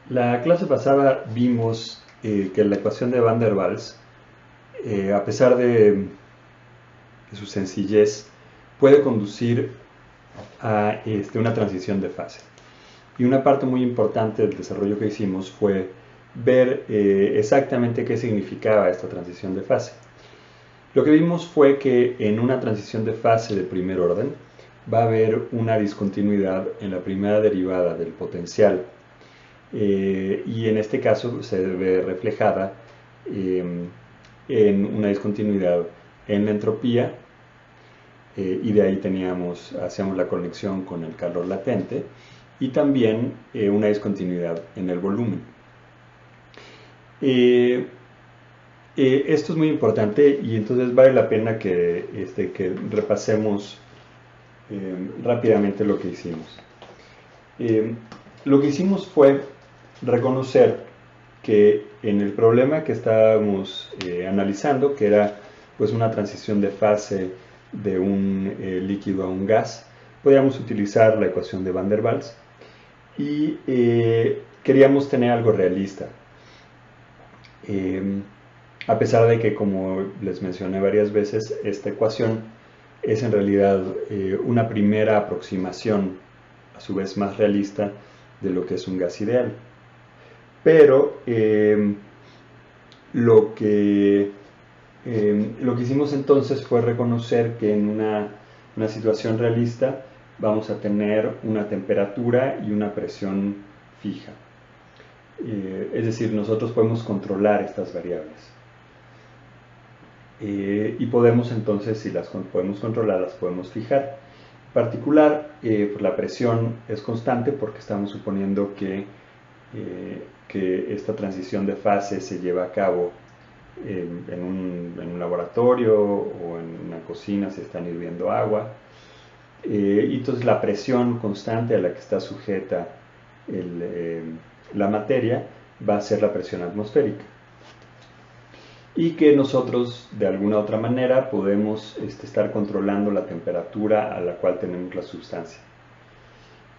La clase pasada vimos que la ecuación de Van der Waals, a pesar de su sencillez, puede conducir a una transición de fase. Y una parte muy importante del desarrollo que hicimos fue ver exactamente qué significaba esta transición de fase. Lo que vimos fue que en una transición de fase de primer orden va a haber una discontinuidad en la primera derivada del potencial y en este caso se ve reflejada en una discontinuidad en la entropía y de ahí hacíamos la conexión con el calor latente y también una discontinuidad en el volumen. Esto es muy importante y entonces vale la pena que repasemos rápidamente lo que hicimos. Lo que hicimos fue reconocer que en el problema que estábamos analizando, que era pues una transición de fase de un líquido a un gas, podíamos utilizar la ecuación de Van der Waals y queríamos tener algo realista. A pesar de que, como les mencioné varias veces, esta ecuación es en realidad una primera aproximación, a su vez más realista, de lo que es un gas ideal. Pero lo que hicimos entonces fue reconocer que en una situación realista vamos a tener una temperatura y una presión fija. Es decir, nosotros podemos controlar estas variables. Y podemos entonces, si las podemos controlar, las podemos fijar. En particular, pues la presión es constante porque estamos suponiendo que esta transición de fase se lleva a cabo en un laboratorio o en una cocina, se están hirviendo agua. Y entonces la presión constante a la que está sujeta la materia va a ser la presión atmosférica. Y que nosotros de alguna otra manera podemos estar controlando la temperatura a la cual tenemos la sustancia.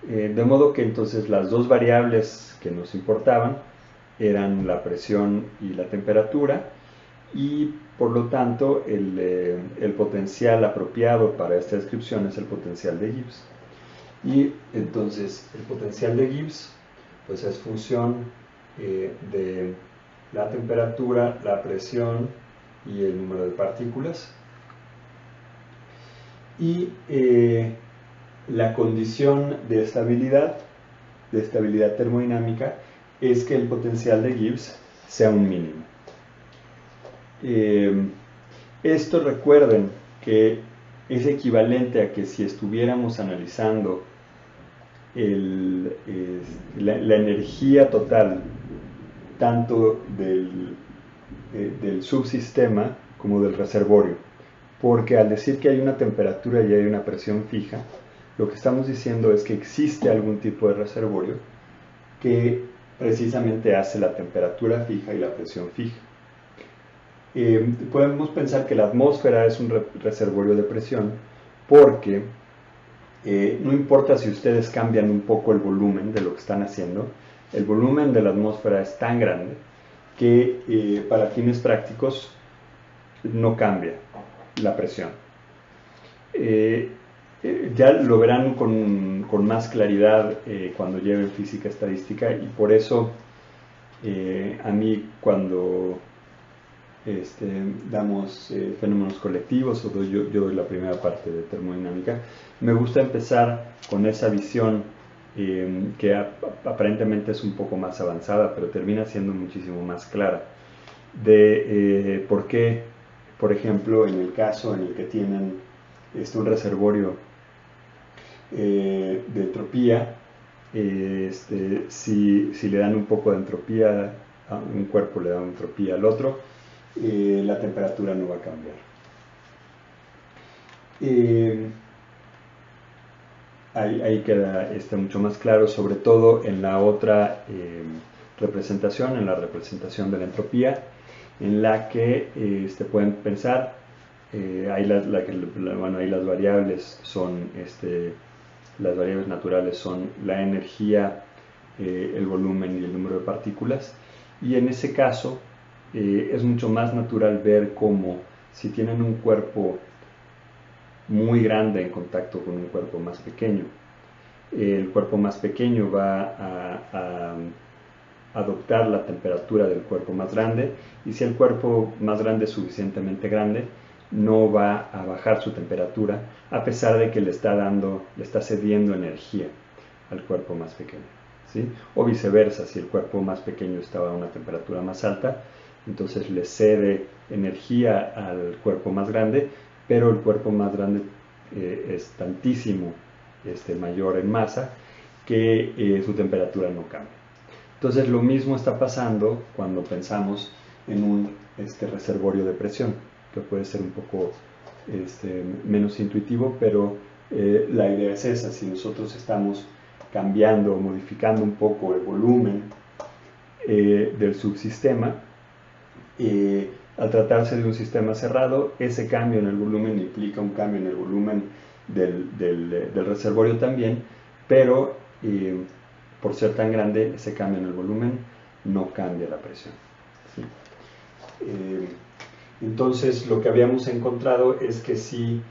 De modo que entonces las dos variables que nos importaban eran la presión y la temperatura, y por lo tanto el potencial apropiado para esta descripción es el potencial de Gibbs. Y entonces el potencial de Gibbs pues es función de la temperatura, la presión y el número de partículas. Y la condición de estabilidad termodinámica es que el potencial de Gibbs sea un mínimo. Esto, recuerden que es equivalente a que si estuviéramos analizando la energía total tanto del subsistema como del reservorio, porque al decir que hay una temperatura y hay una presión fija, lo que estamos diciendo es que existe algún tipo de reservorio que precisamente hace la temperatura fija y la presión fija. Podemos pensar que la atmósfera es un reservorio de presión porque no importa si ustedes cambian un poco el volumen de lo que están haciendo, el volumen de la atmósfera es tan grande que para fines prácticos no cambia la presión. Ya lo verán con más claridad cuando lleven física estadística, y por eso a mí cuando damos fenómenos colectivos o yo doy la primera parte de termodinámica, me gusta empezar con esa visión que aparentemente es un poco más avanzada, pero termina siendo muchísimo más clara, de por qué, por ejemplo, en el caso en el que tienen un reservorio de entropía, si le dan un poco de entropía a un cuerpo, le dan entropía al otro, la temperatura no va a cambiar. Ahí queda mucho más claro, sobre todo en la otra representación, en la representación de la entropía, en la que pueden pensar, ahí las variables son, las variables naturales son la energía el volumen y el número de partículas, y en ese caso es mucho más natural ver cómo si tienen un cuerpo muy grande en contacto con un cuerpo más pequeño, el cuerpo más pequeño va a adoptar la temperatura del cuerpo más grande, y si el cuerpo más grande es suficientemente grande, no va a bajar su temperatura a pesar de que le está cediendo energía al cuerpo más pequeño, ¿sí? O viceversa, si el cuerpo más pequeño estaba a una temperatura más alta, entonces le cede energía al cuerpo más grande, pero el cuerpo más grande es tantísimo mayor en masa que su temperatura no cambia. Entonces lo mismo está pasando cuando pensamos en un reservorio de presión, que puede ser un poco menos intuitivo, pero la idea es esa. Si nosotros estamos cambiando o modificando un poco el volumen del subsistema, al tratarse de un sistema cerrado, ese cambio en el volumen implica un cambio en el volumen del reservorio también, pero por ser tan grande, ese cambio en el volumen no cambia la presión, ¿sí? Entonces, lo que habíamos encontrado es que si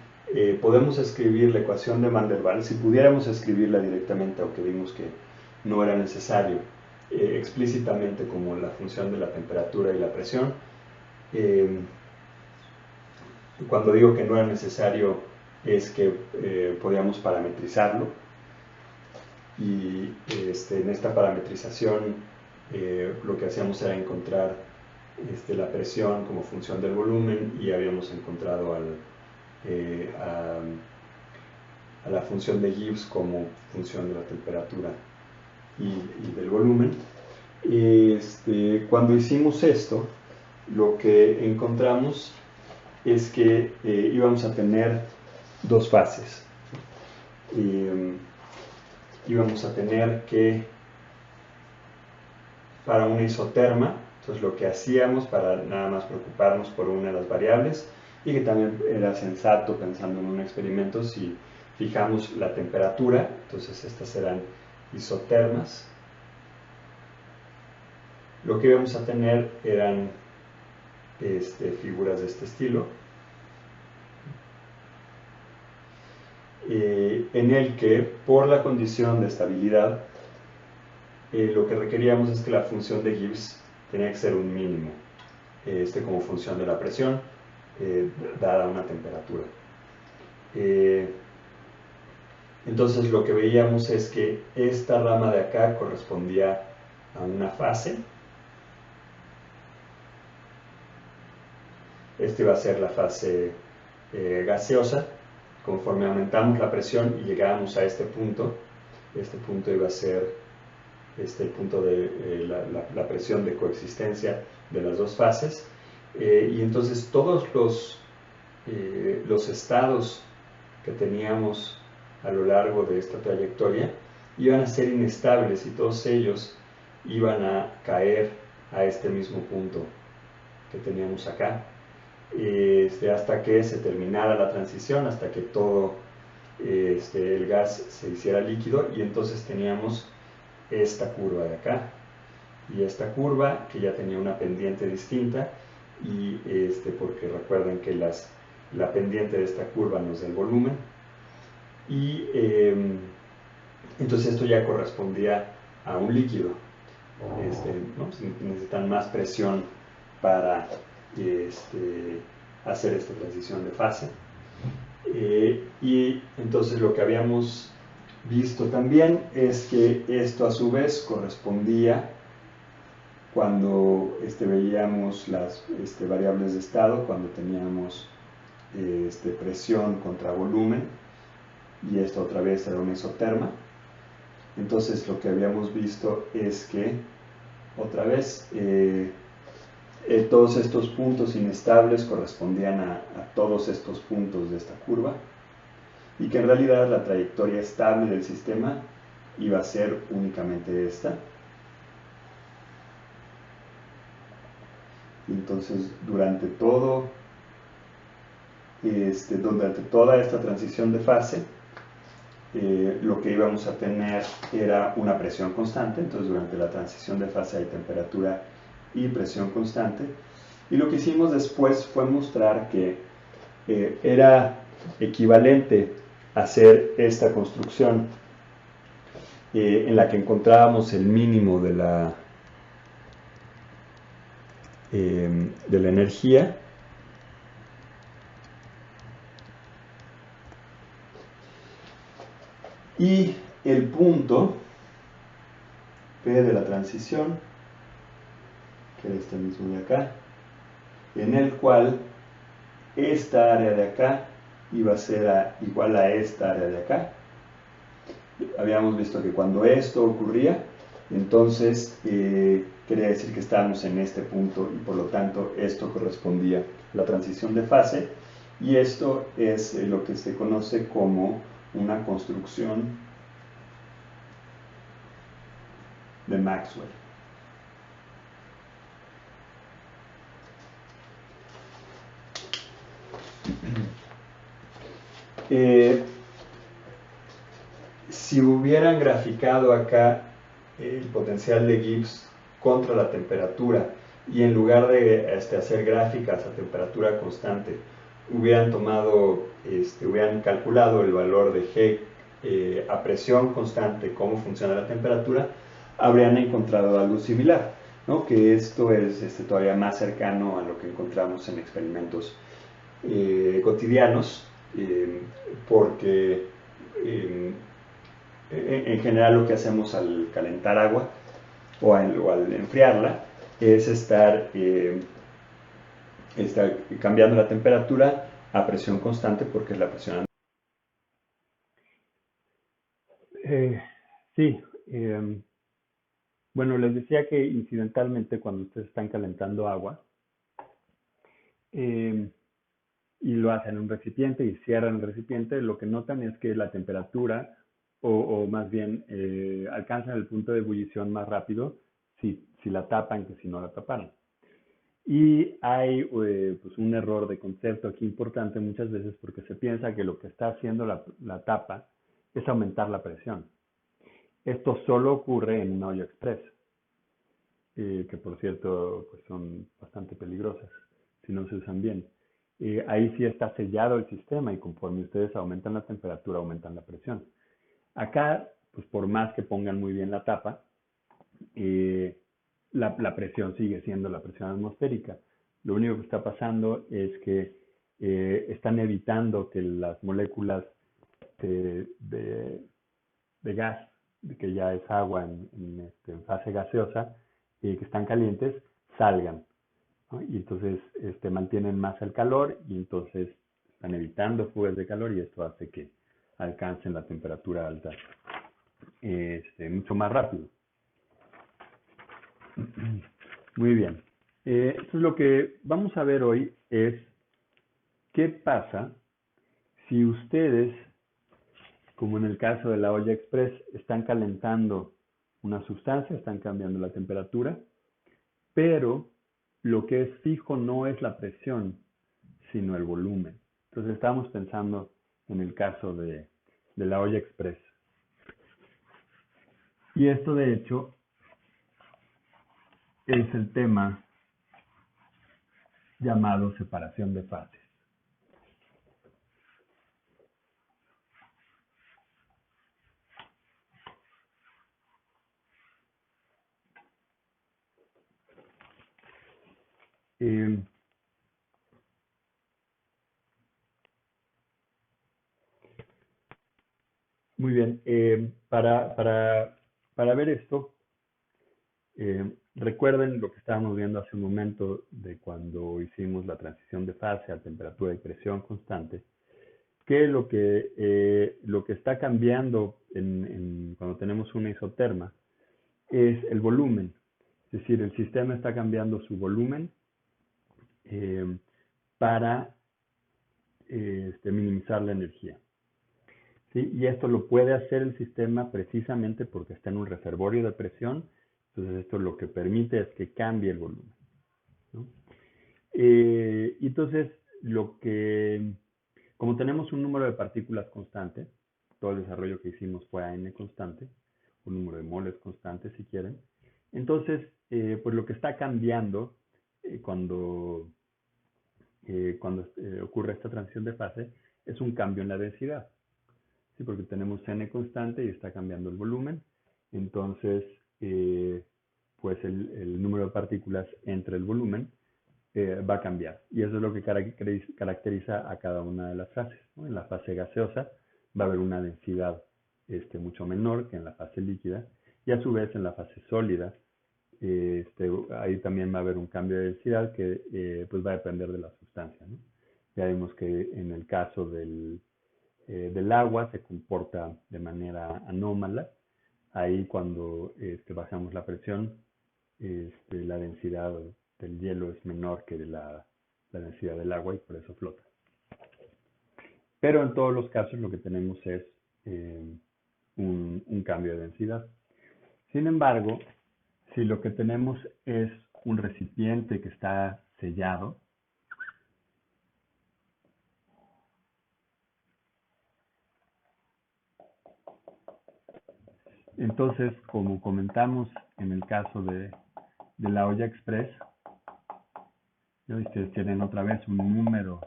podemos escribir la ecuación de Van der Waals, si pudiéramos escribirla directamente, aunque vimos que no era necesario, explícitamente como la función de la temperatura y la presión, cuando digo que no era necesario es que podíamos parametrizarlo, y en esta parametrización lo que hacíamos era encontrar la presión como función del volumen, y habíamos encontrado a la función de Gibbs como función de la temperatura y del volumen. Cuando hicimos esto, lo que encontramos es que íbamos a tener dos fases. Íbamos a tener que, para una isoterma, entonces lo que hacíamos para nada más preocuparnos por una de las variables, y que también era sensato pensando en un experimento, si fijamos la temperatura, entonces estas serán isotermas, lo que íbamos a tener eran figuras de este estilo, en el que por la condición de estabilidad lo que requeríamos es que la función de Gibbs tenía que ser un mínimo, como función de la presión dada una temperatura. Entonces lo que veíamos es que esta rama de acá correspondía a una fase. Esta iba a ser la fase gaseosa. Conforme aumentamos la presión y llegábamos a este punto iba a ser el punto de la presión de coexistencia de las dos fases. Y entonces todos los estados que teníamos a lo largo de esta trayectoria iban a ser inestables, y todos ellos iban a caer a este mismo punto que teníamos acá, hasta que se terminara la transición, hasta que todo el gas se hiciera líquido, y entonces teníamos esta curva de acá y esta curva que ya tenía una pendiente distinta, y porque recuerden que la pendiente de esta curva nos da el volumen, y entonces esto ya correspondía a un líquido, ¿no? Necesitan más presión para hacer esta transición de fase, y entonces lo que habíamos visto también es que esto a su vez correspondía cuando veíamos las variables de estado, cuando teníamos presión contra volumen, y esto otra vez era una isoterma. Entonces lo que habíamos visto es que otra vez todos estos puntos inestables correspondían a todos estos puntos de esta curva, y que en realidad la trayectoria estable del sistema iba a ser únicamente esta. Entonces durante toda esta transición de fase, lo que íbamos a tener era una presión constante, entonces durante la transición de fase hay temperatura y presión constante. Y lo que hicimos después fue mostrar que era equivalente a hacer esta construcción en la que encontrábamos el mínimo de la energía y el punto P de la transición, que era este mismo de acá, en el cual esta área de acá iba a ser igual a esta área de acá. Habíamos visto que cuando esto ocurría, entonces quería decir que estábamos en este punto y por lo tanto esto correspondía a la transición de fase, y esto es lo que se conoce como una construcción de Maxwell. Si hubieran graficado acá el potencial de Gibbs contra la temperatura y en lugar de hacer gráficas a temperatura constante, hubieran hubieran calculado el valor de G a presión constante, cómo funciona la temperatura, habrían encontrado algo similar, ¿no? Que esto es todavía más cercano a lo que encontramos en experimentos cotidianos, porque en general lo que hacemos al calentar agua o al enfriarla es estar cambiando la temperatura a presión constante porque es la presión. Sí, bueno, les decía que incidentalmente cuando ustedes están calentando agua eh, y lo hacen en un recipiente y cierran el recipiente, lo que notan es que la temperatura o más bien alcanzan el punto de ebullición más rápido si la tapan que si no la taparan. Y hay pues un error de concepto aquí importante muchas veces porque se piensa que lo que está haciendo la tapa es aumentar la presión. Esto solo ocurre en una olla express, que por cierto pues son bastante peligrosas si no se usan bien. Ahí sí está sellado el sistema y conforme ustedes aumentan la temperatura, aumentan la presión. Acá, pues por más que pongan muy bien la tapa, eh, la presión sigue siendo la presión atmosférica. Lo único que está pasando es que están evitando que las moléculas de gas, que ya es agua en fase gaseosa, que están calientes, salgan, ¿no? Y entonces mantienen más el calor y entonces están evitando fugas de calor y esto hace que alcancen la temperatura alta mucho más rápido. Muy bien. Entonces lo que vamos a ver hoy es qué pasa si ustedes, como en el caso de la olla express, están calentando una sustancia, están cambiando la temperatura, pero lo que es fijo no es la presión, sino el volumen. Entonces estamos pensando en el caso de la olla express. Y esto de hecho es el tema llamado separación de fases. Eh, Muy bien. Para ver esto, recuerden lo que estábamos viendo hace un momento de cuando hicimos la transición de fase a temperatura y presión constante, que lo que está cambiando cuando tenemos una isoterma es el volumen. Es decir, el sistema está cambiando su volumen eh, para minimizar la energía. ¿Sí? Y esto lo puede hacer el sistema precisamente porque está en un reservorio de presión. Entonces esto lo que permite es que cambie el volumen, ¿no? Entonces, como tenemos un número de partículas constante, todo el desarrollo que hicimos fuera n constante, un número de moles constante si quieren. Entonces, pues lo que está cambiando cuando ocurre esta transición de fase es un cambio en la densidad. ¿Sí? Porque tenemos n constante y está cambiando el volumen. Entonces, pues el número de partículas entre el volumen va a cambiar. Y eso es lo que caracteriza a cada una de las fases, ¿no? En la fase gaseosa va a haber una densidad mucho menor que en la fase líquida. Y a su vez en la fase sólida, ahí también va a haber un cambio de densidad que pues va a depender de la sustancia, ¿no? Ya vimos que en el caso del agua se comporta de manera anómala. Ahí cuando bajamos la presión, la densidad del hielo es menor que la densidad del agua y por eso flota. Pero en todos los casos lo que tenemos es un cambio de densidad. Sin embargo, si lo que tenemos es un recipiente que está sellado, entonces, como comentamos en el caso de la olla express, ustedes tienen otra vez un número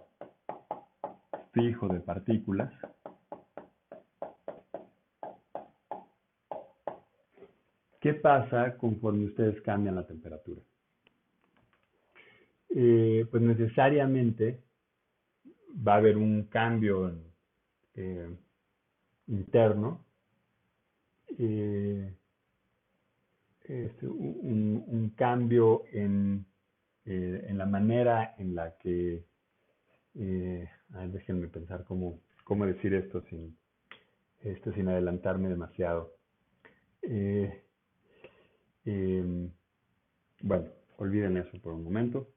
fijo de partículas. ¿Qué pasa conforme ustedes cambian la temperatura? Pues necesariamente va a haber un cambio interno, un cambio en la manera en la que, déjenme pensar cómo decir esto sin adelantarme demasiado. Bueno, olviden eso por un momento.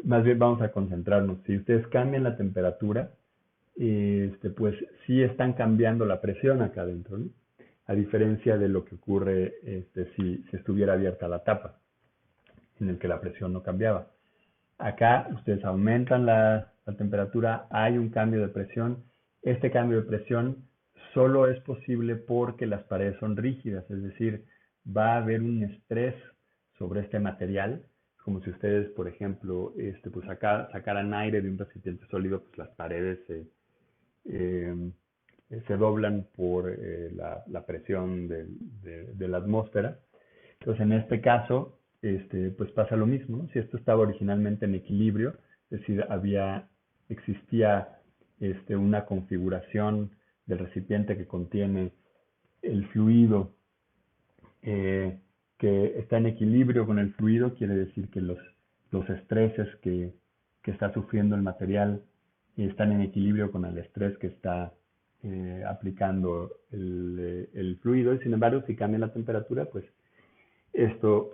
Más bien vamos a concentrarnos. Si ustedes cambian la temperatura, pues sí están cambiando la presión acá adentro, ¿no? A diferencia de lo que ocurre si estuviera abierta la tapa, en el que la presión no cambiaba. Acá ustedes aumentan la temperatura, hay un cambio de presión. Este cambio de presión solo es posible porque las paredes son rígidas, es decir, va a haber un estrés sobre este material, como si ustedes, por ejemplo, pues sacaran aire de un recipiente sólido, pues las paredes se doblan por la presión de la atmósfera. Entonces, en este caso, pues pasa lo mismo, ¿no? Si esto estaba originalmente en equilibrio, es decir, existía una configuración del recipiente que contiene el fluido que está en equilibrio con el fluido, quiere decir que los estreses que está sufriendo el material están en equilibrio con el estrés que está aplicando el fluido, y sin embargo, si cambia la temperatura, pues esto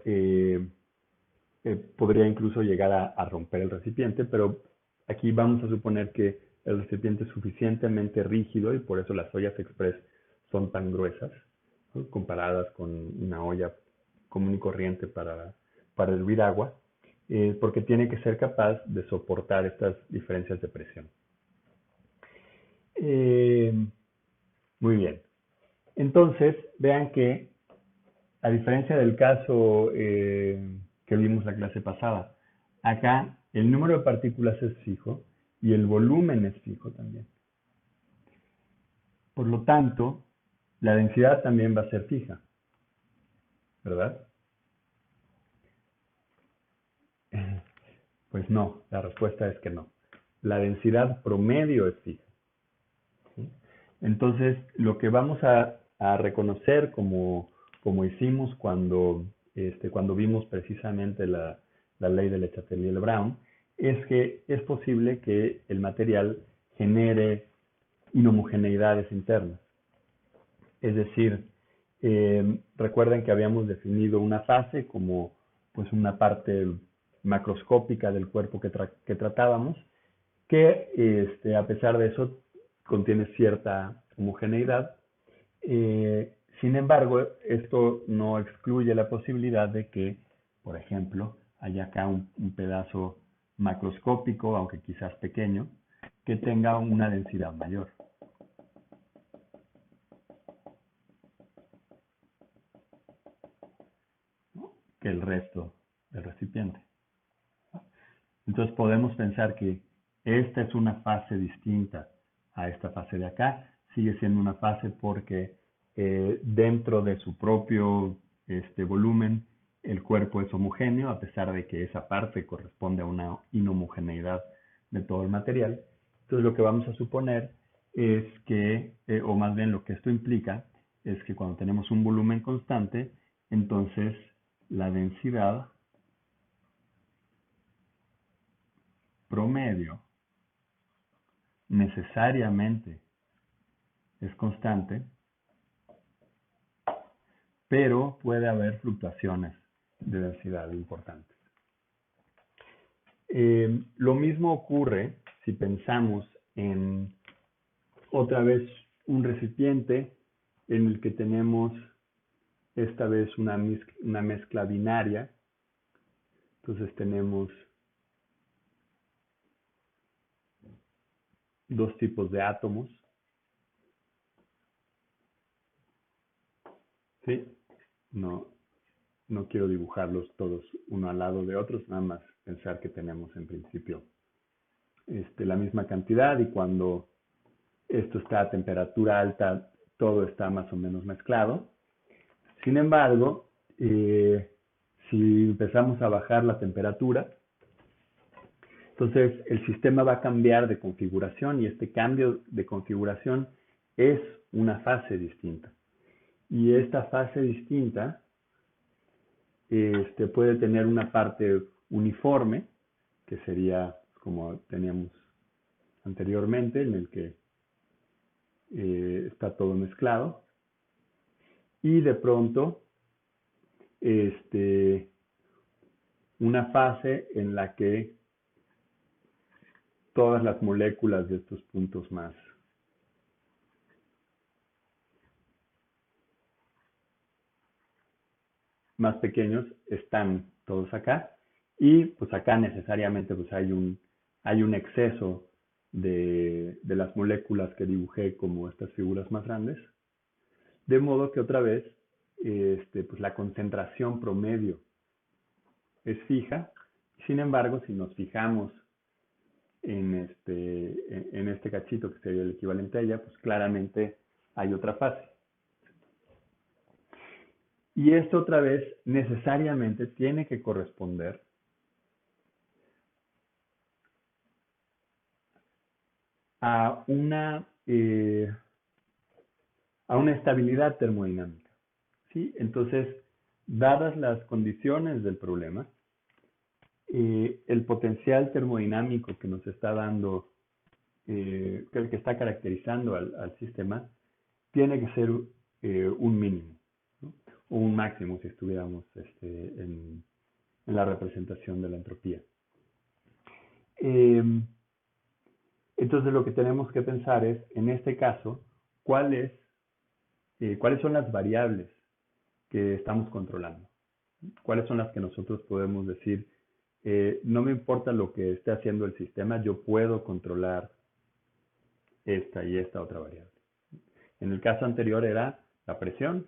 podría incluso llegar a romper el recipiente, pero aquí vamos a suponer que el recipiente es suficientemente rígido y por eso las ollas express son tan gruesas, ¿no? Comparadas con una olla común y corriente para hervir agua, porque tiene que ser capaz de soportar estas diferencias de presión. Muy bien. Entonces, vean que, a diferencia del caso que vimos la clase pasada, acá el número de partículas es fijo y el volumen es fijo también. Por lo tanto, la densidad también va a ser fija, ¿verdad? Pues no, la respuesta es que no. La densidad promedio es fija. ¿Sí? Entonces, lo que vamos a reconocer como hicimos cuando vimos precisamente la ley de Le Chatelier-Brown, es que es posible que el material genere inhomogeneidades internas. Es decir, recuerden que habíamos definido una fase como pues una parte macroscópica del cuerpo que tratábamos, que a pesar de eso contiene cierta homogeneidad. Sin embargo, esto no excluye la posibilidad de que, por ejemplo, haya acá un pedazo macroscópico, aunque quizás pequeño, que tenga una densidad mayor. que el resto del recipiente. Entonces podemos pensar que esta es una fase distinta a esta fase de acá. Sigue siendo una fase porque dentro de su propio volumen el cuerpo es homogéneo, a pesar de que esa parte corresponde a una inhomogeneidad de todo el material. Entonces lo que vamos a suponer es que, o más bien lo que esto implica, es que cuando tenemos un volumen constante, entonces la densidad promedio necesariamente es constante, pero puede haber fluctuaciones de densidad importantes. Lo mismo ocurre si pensamos en otra vez un recipiente en el que tenemos esta vez una mezcla binaria. Entonces tenemos dos tipos de átomos. ¿Sí? No quiero dibujarlos todos uno al lado de otros, nada más pensar que tenemos en principio la misma cantidad, y cuando esto está a temperatura alta, todo está más o menos mezclado. Sin embargo, si empezamos a bajar la temperatura, entonces el sistema va a cambiar de configuración, y este cambio de configuración es una fase distinta. Y esta fase distinta puede tener una parte uniforme, que sería como teníamos anteriormente, en el que está todo mezclado, y de pronto una fase en la que todas las moléculas de estos puntos más pequeños están todos acá, y pues acá necesariamente pues hay un exceso de las moléculas que dibujé como estas figuras más grandes, de modo que otra vez pues la concentración promedio es fija. Sin embargo, si nos fijamos en este cachito que sería el equivalente a ella, pues claramente hay otra fase. Y esto otra vez necesariamente tiene que corresponder a una estabilidad termodinámica, ¿sí? Entonces, dadas las condiciones del problema, el potencial termodinámico que nos está dando, que está caracterizando al sistema, tiene que ser un mínimo, ¿no? O un máximo si estuviéramos en la representación de la entropía. Entonces lo que tenemos que pensar es, en este caso, cuáles son las variables que estamos controlando. ¿Cuáles son las que nosotros podemos decir, no me importa lo que esté haciendo el sistema, yo puedo controlar esta y esta otra variable? En el caso anterior era la presión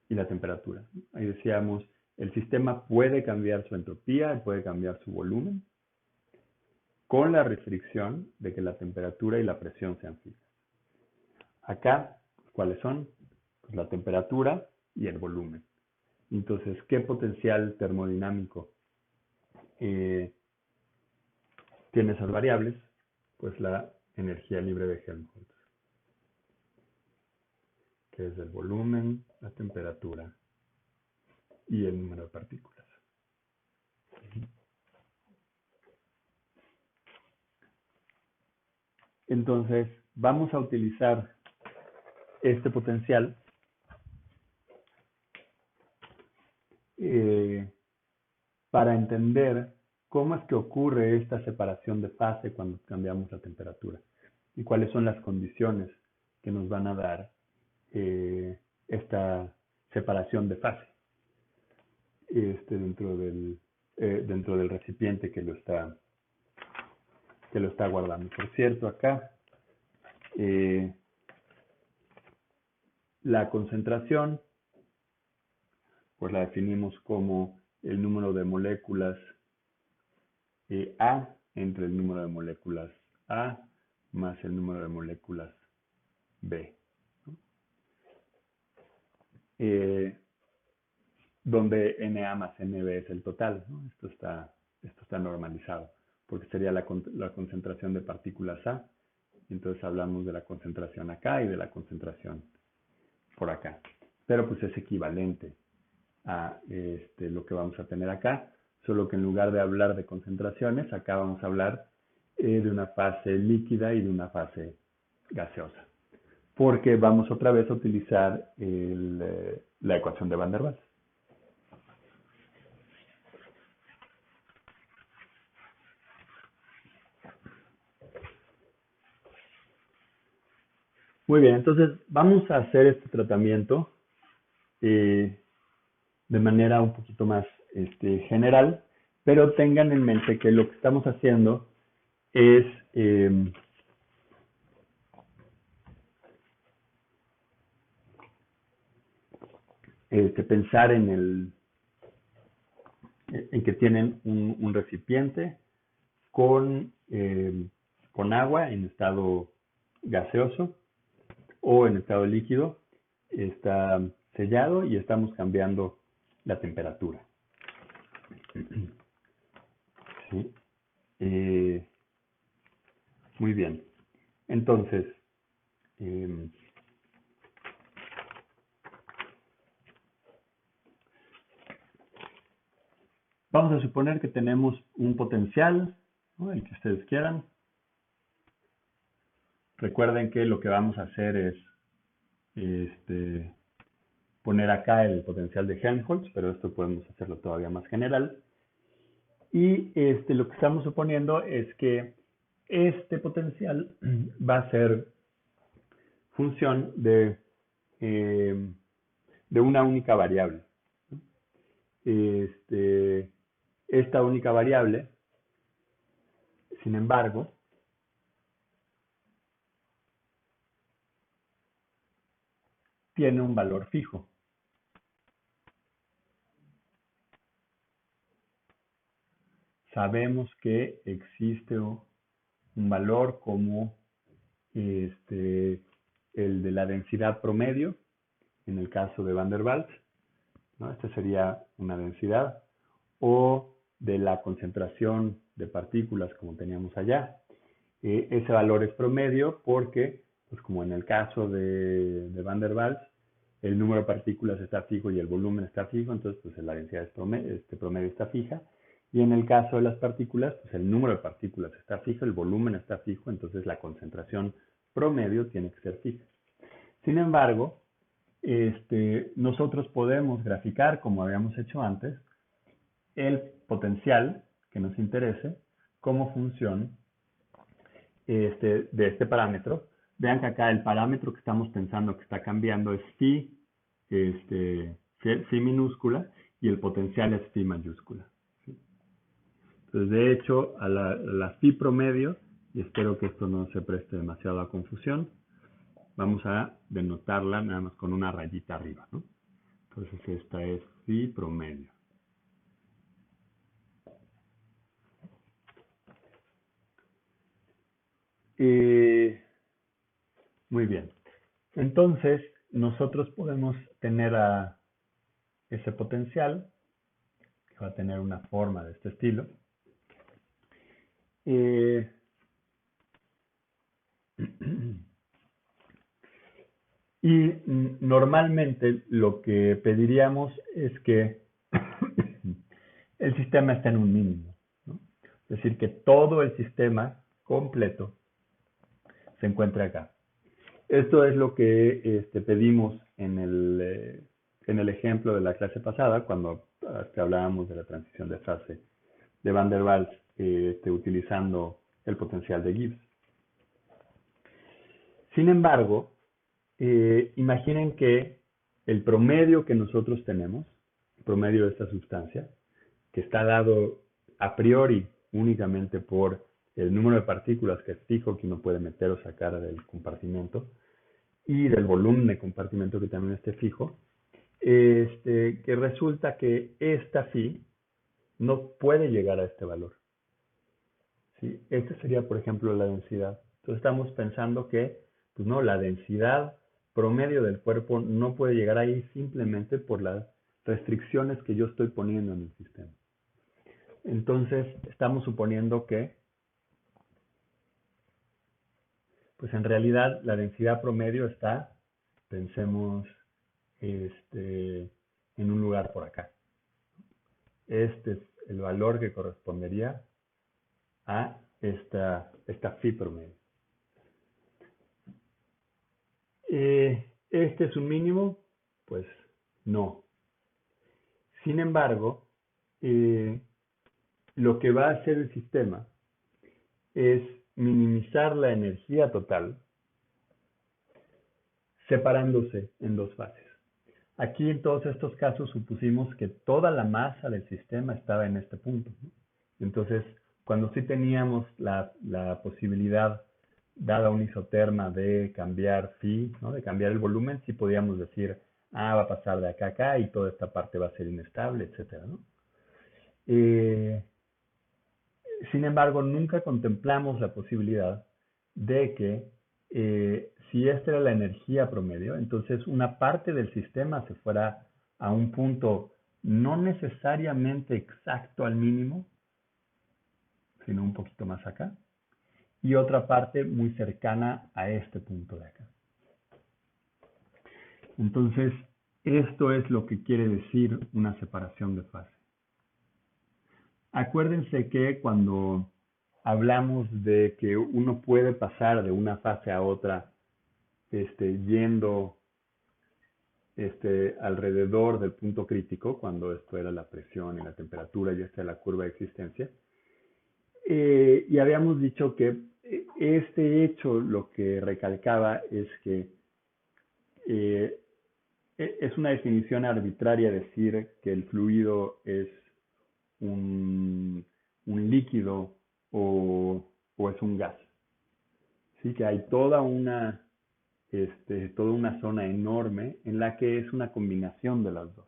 y la temperatura. Ahí decíamos, el sistema puede cambiar su entropía, puede cambiar su volumen, con la restricción de que la temperatura y la presión sean fijas. Acá, ¿cuáles son? Pues la temperatura y el volumen. Entonces, ¿qué potencial termodinámico tiene esas variables? Pues la energía libre de Helmholtz, que es el volumen, la temperatura y el número de partículas. Entonces, vamos a utilizar este potencial para entender cómo es que ocurre esta separación de fase cuando cambiamos la temperatura, y cuáles son las condiciones que nos van a dar esta separación de fase dentro del recipiente que lo está guardando. Por cierto, acá la concentración pues la definimos como el número de moléculas A entre el número de moléculas A más el número de moléculas B, ¿no? Donde Na más Nb es el total, ¿no? Esto está normalizado, porque sería la concentración de partículas A. Entonces hablamos de la concentración acá y de la concentración por acá. Pero pues es equivalente a lo que vamos a tener acá, solo que en lugar de hablar de concentraciones, acá vamos a hablar de una fase líquida y de una fase gaseosa, porque vamos otra vez a utilizar la ecuación de Van der Waals. Muy bien, entonces vamos a hacer este tratamiento de manera un poquito más general, pero tengan en mente que lo que estamos haciendo es pensar en que tienen un recipiente con agua en estado gaseoso o en estado líquido, está sellado y estamos cambiando la temperatura. ¿Sí? Muy bien. Entonces, vamos a suponer que tenemos un potencial, ¿no? El que ustedes quieran. Recuerden que lo que vamos a hacer es poner acá el potencial de Helmholtz, pero esto podemos hacerlo todavía más general. Y lo que estamos suponiendo es que este potencial va a ser función de una única variable. Esta única variable, sin embargo, tiene un valor fijo. Sabemos que existe un valor como el de la densidad promedio, en el caso de Van der Waals, ¿no? Esta sería una densidad, o de la concentración de partículas como teníamos allá. Ese valor es promedio porque, pues como en el caso de Van der Waals, el número de partículas está fijo y el volumen está fijo, entonces pues la densidad promedio está fija. Y en el caso de las partículas, pues el número de partículas está fijo, el volumen está fijo, entonces la concentración promedio tiene que ser fija. Sin embargo, nosotros podemos graficar, como habíamos hecho antes, el potencial que nos interese como función de este parámetro. Vean que acá el parámetro que estamos pensando que está cambiando es phi, phi minúscula, y el potencial es phi mayúscula. ¿Sí? Entonces, de hecho, a la phi promedio, y espero que esto no se preste demasiado a confusión, vamos a denotarla nada más con una rayita arriba, ¿no? Entonces, esta es phi promedio. Muy bien. Entonces, nosotros podemos tener ese potencial, que va a tener una forma de este estilo. Y normalmente lo que pediríamos es que el sistema esté en un mínimo, ¿no? Es decir, que todo el sistema completo se encuentre acá. Esto es lo que pedimos en el ejemplo de la clase pasada, cuando hablábamos de la transición de fase de Van der Waals utilizando el potencial de Gibbs. Sin embargo, imaginen que el promedio que nosotros tenemos, el promedio de esta sustancia, que está dado a priori únicamente por el número de partículas que es fijo, que uno puede meter o sacar del compartimento, y del volumen de compartimento que también esté fijo, que resulta que esta phi no puede llegar a este valor. ¿Sí? Esta sería, por ejemplo, la densidad. Entonces estamos pensando que, pues no, la densidad promedio del cuerpo no puede llegar ahí simplemente por las restricciones que yo estoy poniendo en el sistema. Entonces estamos suponiendo que, pues en realidad la densidad promedio está, pensemos, en un lugar por acá. Este es el valor que correspondería a esta phi promedio. ¿Este es un mínimo? Pues no. Sin embargo, lo que va a hacer el sistema es minimizar la energía total separándose en dos fases. Aquí en todos estos casos supusimos que toda la masa del sistema estaba en este punto, ¿no? Entonces, cuando sí teníamos la posibilidad, dada un isoterma, de cambiar phi, ¿no? De cambiar el volumen, sí podíamos decir, va a pasar de acá a acá y toda esta parte va a ser inestable, etcétera, ¿no? Sin embargo, nunca contemplamos la posibilidad de que si esta era la energía promedio, entonces una parte del sistema se fuera a un punto no necesariamente exacto al mínimo, sino un poquito más acá, y otra parte muy cercana a este punto de acá. Entonces, esto es lo que quiere decir una separación de fase. Acuérdense que cuando hablamos de que uno puede pasar de una fase a otra yendo alrededor del punto crítico, cuando esto era la presión y la temperatura y esta es la curva de existencia, y habíamos dicho que este hecho lo que recalcaba es que es una definición arbitraria decir que el fluido es un líquido o es un gas. Sí, que hay toda una zona enorme en la que es una combinación de las dos.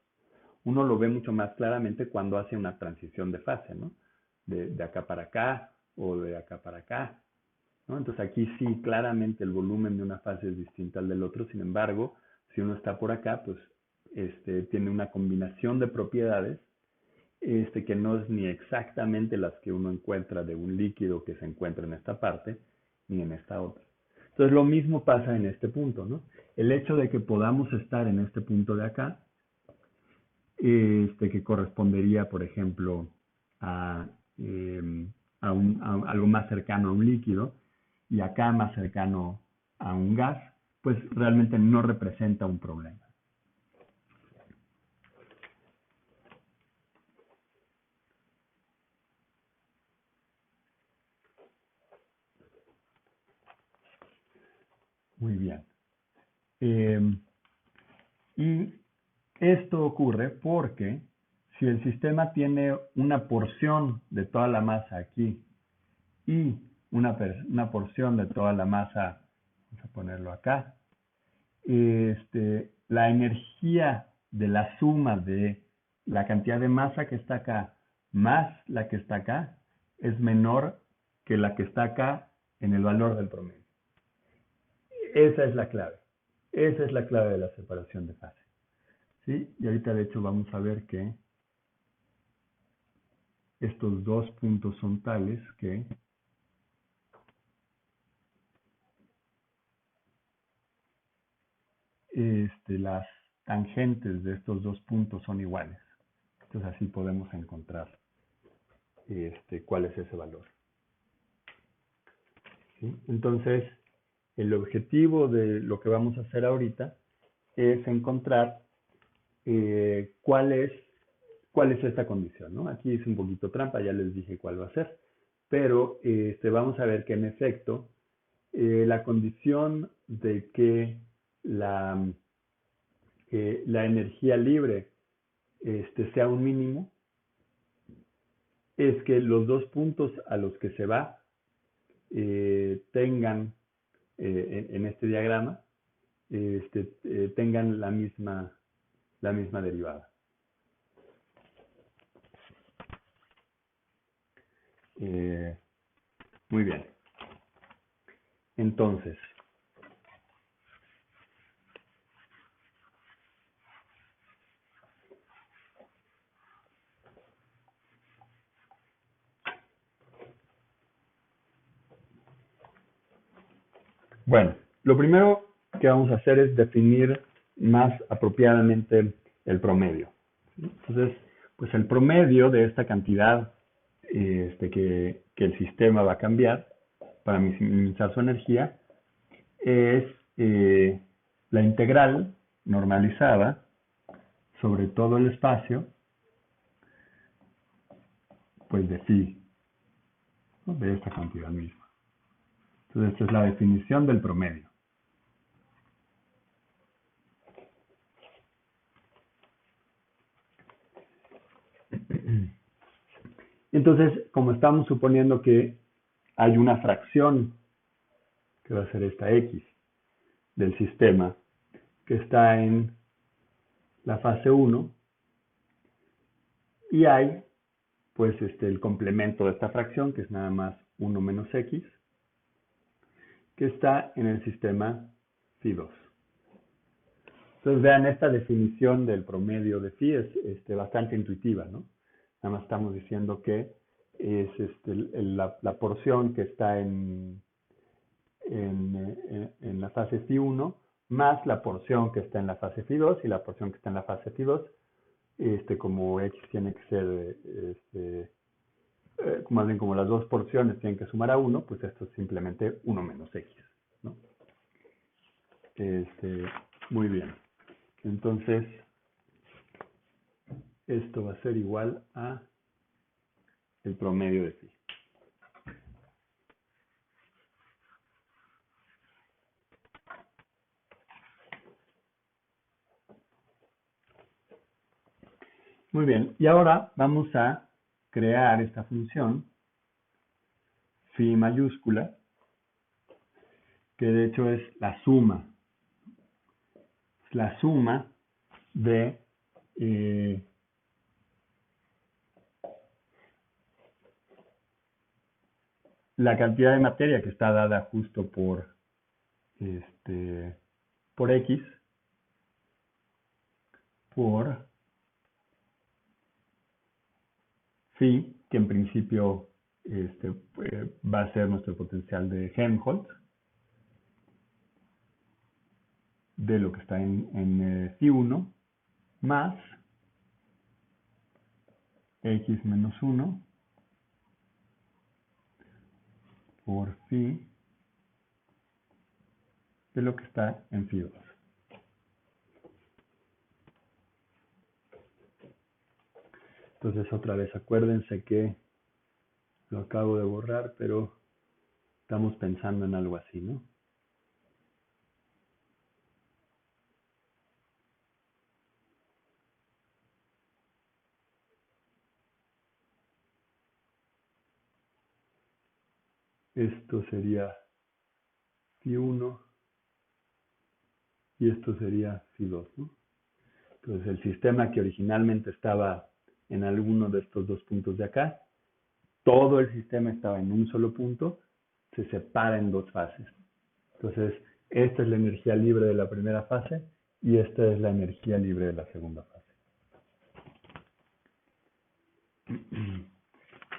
Uno lo ve mucho más claramente cuando hace una transición de fase, ¿no? De acá para acá o de acá para acá, ¿no? Entonces aquí sí, claramente el volumen de una fase es distinto al del otro. Sin embargo, si uno está por acá, pues tiene una combinación de propiedades que no es ni exactamente las que uno encuentra de un líquido que se encuentra en esta parte, ni en esta otra. Entonces lo mismo pasa en este punto, ¿no? El hecho de que podamos estar en este punto de acá, que correspondería, por ejemplo, a, algo más cercano a un líquido, y acá más cercano a un gas, pues realmente no representa un problema. Muy bien. Y esto ocurre porque si el sistema tiene una porción de toda la masa aquí y una porción de toda la masa, vamos a ponerlo acá, la energía de la suma de la cantidad de masa que está acá más la que está acá es menor que la que está acá en el valor del promedio. Esa es la clave. Esa es la clave de la separación de fase. ¿Sí? Y ahorita de hecho vamos a ver que estos dos puntos son tales que las tangentes de estos dos puntos son iguales. Entonces así podemos encontrar cuál es ese valor. ¿Sí? Entonces, el objetivo de lo que vamos a hacer ahorita es encontrar cuál es esta condición, ¿no? Aquí hice un poquito trampa, ya les dije cuál va a ser, pero vamos a ver que en efecto la condición de que la energía libre sea un mínimo es que los dos puntos a los que se va tengan en este diagrama tengan la misma la misma derivada. Muy bien. Entonces, bueno, lo primero que vamos a hacer es definir más apropiadamente el promedio. Entonces, pues el promedio de esta cantidad que el sistema va a cambiar para minimizar su energía es la integral normalizada sobre todo el espacio, pues de phi, ¿no? De esta cantidad misma. Entonces, esta es la definición del promedio. Entonces, como estamos suponiendo que hay una fracción, que va a ser esta X, del sistema, que está en la fase 1, y hay, pues, el complemento de esta fracción, que es nada más 1 menos X, que está en el sistema phi 2. Entonces, vean, esta definición del promedio de phi es bastante intuitiva, ¿no? Nada más estamos diciendo que es la porción que está en la fase phi 1 más la porción que está en la fase phi 2, y la porción que está en la fase phi 2, como X tiene que ser, más bien como las dos porciones tienen que sumar a 1, pues esto es simplemente 1 menos X, ¿no? Muy bien. Entonces, esto va a ser igual a el promedio de phi. Muy bien, y ahora vamos a crear esta función phi mayúscula, que de hecho es la suma. Es la suma de la cantidad de materia que está dada justo por X por phi, que en principio va a ser nuestro potencial de Helmholtz, de lo que está en phi 1, más X menos 1 por phi de lo que está en phi 2. Entonces, otra vez, acuérdense que lo acabo de borrar, pero estamos pensando en algo así, ¿no? Esto sería phi 1 y esto sería phi 2, ¿no? Entonces, el sistema que originalmente estaba en alguno de estos dos puntos de acá, todo el sistema estaba en un solo punto, se separa en dos fases. Entonces, esta es la energía libre de la primera fase y esta es la energía libre de la segunda fase.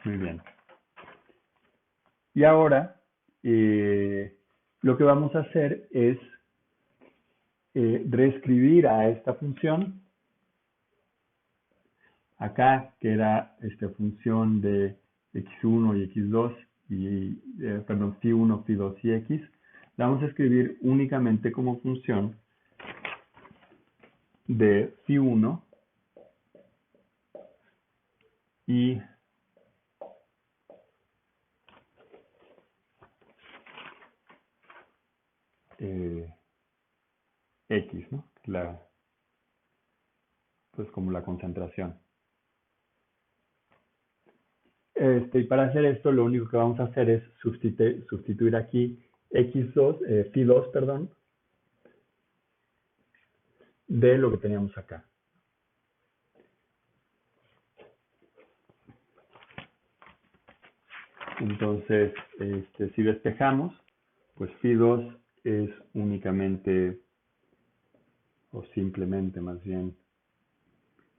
Muy bien. Y ahora, lo que vamos a hacer es reescribir a esta función, acá, que era esta función de x1 y x2, perdón, phi 1, phi 2 y x, la vamos a escribir únicamente como función de phi 1 y X, ¿no? Pues como la concentración. Y para hacer esto, lo único que vamos a hacer es sustituir aquí phi 2, perdón, de lo que teníamos acá. Entonces, si despejamos, pues phi2 es únicamente, o simplemente más bien,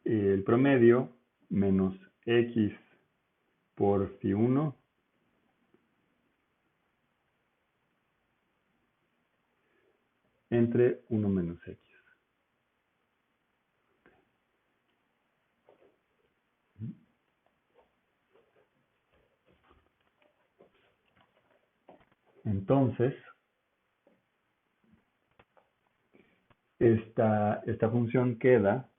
el promedio menos x por phi1 entre 1 menos x. Entonces, esta función queda,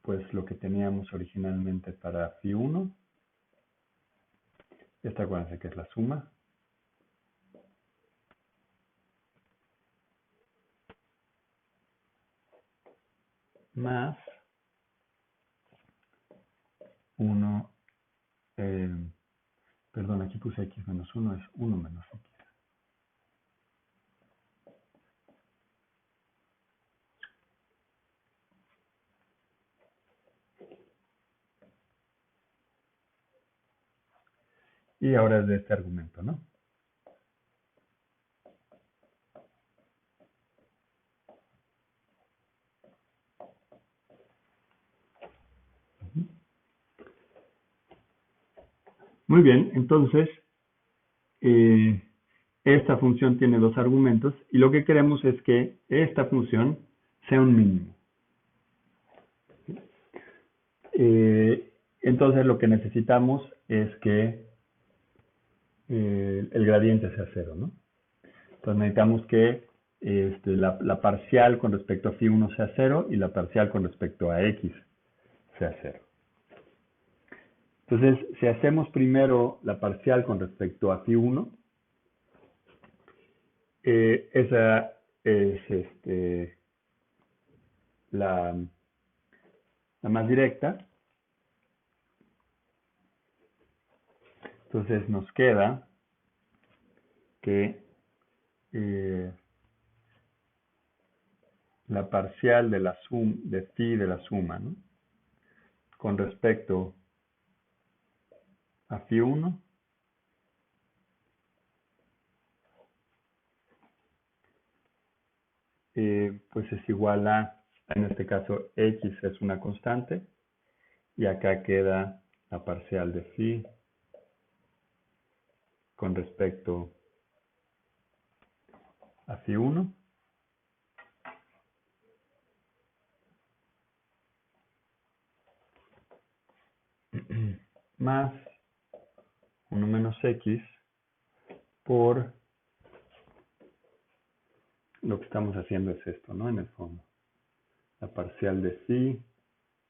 pues, lo que teníamos originalmente para phi1. Esta, acuérdense que es la suma. Más 1, perdón, aquí puse x menos 1, es 1 menos x. Y ahora es de este argumento, ¿no? Muy bien, entonces, esta función tiene dos argumentos y lo que queremos es que esta función sea un mínimo. Entonces lo que necesitamos es que el gradiente sea cero, ¿no? Entonces necesitamos que la parcial con respecto a phi1 sea cero y la parcial con respecto a x sea cero. Entonces, si hacemos primero la parcial con respecto a phi1, esa es la más directa. Entonces nos queda que la parcial de phi de la suma, ¿no?, con respecto a phi1 pues es igual a, en este caso, x es una constante, y acá queda la parcial de phi con respecto a phi1 más 1 menos x por lo que estamos haciendo es esto, ¿no? En el fondo, la parcial de phi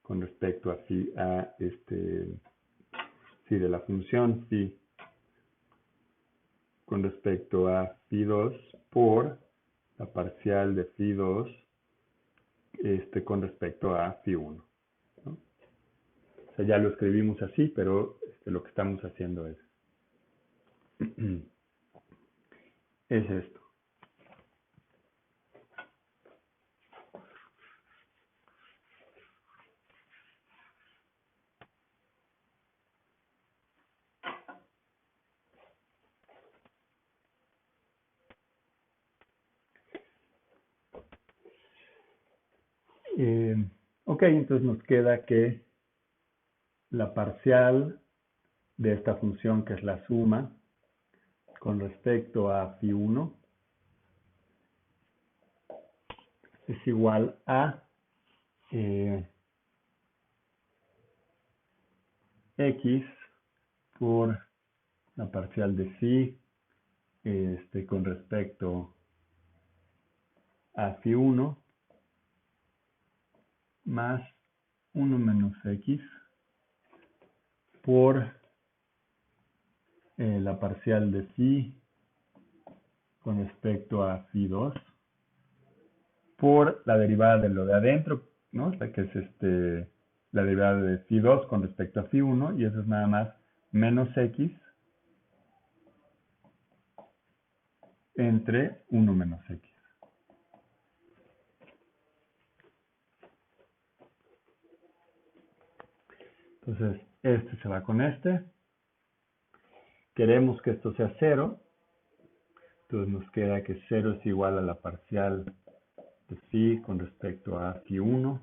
con respecto a phi, sí, de la función phi con respecto a phi2 por la parcial de phi2 con respecto a phi1, ¿no? O sea, ya lo escribimos así, pero lo que estamos haciendo es esto. Ok, entonces nos queda que la parcial de esta función, que es la suma, con respecto a phi1, es igual a x por la parcial de phi con respecto a phi1 más 1 menos x por la parcial de phi con respecto a phi2 por la derivada de lo de adentro, ¿no? O sea, que es la derivada de phi2 con respecto a phi1, y eso es nada más menos x entre 1 menos x. Entonces, este se va con este. queremos que esto sea 0. Entonces nos queda que 0 es igual a la parcial de phi con respecto a phi 1.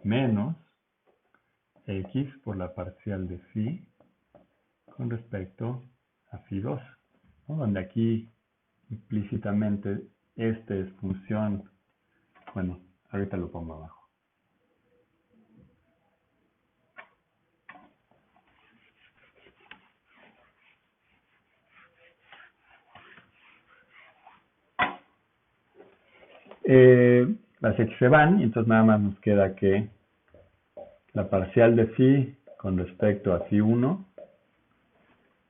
Menos x por la parcial de phi con respecto a phi 2, ¿no? Donde aquí implícitamente este es función, bueno, ahorita lo pongo abajo. Las x se van y entonces nada más nos queda que la parcial de phi con respecto a phi 1,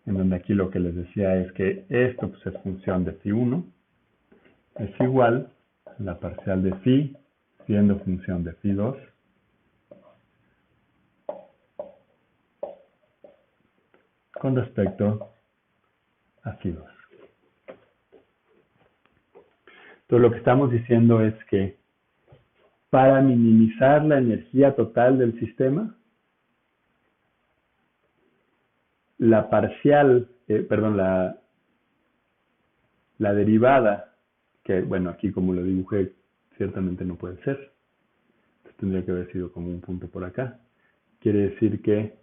en donde aquí lo que les decía es que esto pues, es función de phi 1, es igual a la parcial de phi siendo función de phi 2 con respecto a phi 2. Entonces lo que estamos diciendo es que para minimizar la energía total del sistema, la parcial, la derivada, que bueno, aquí como lo dibujé, ciertamente no puede ser. Entonces, tendría que haber sido como un punto por acá. Quiere decir que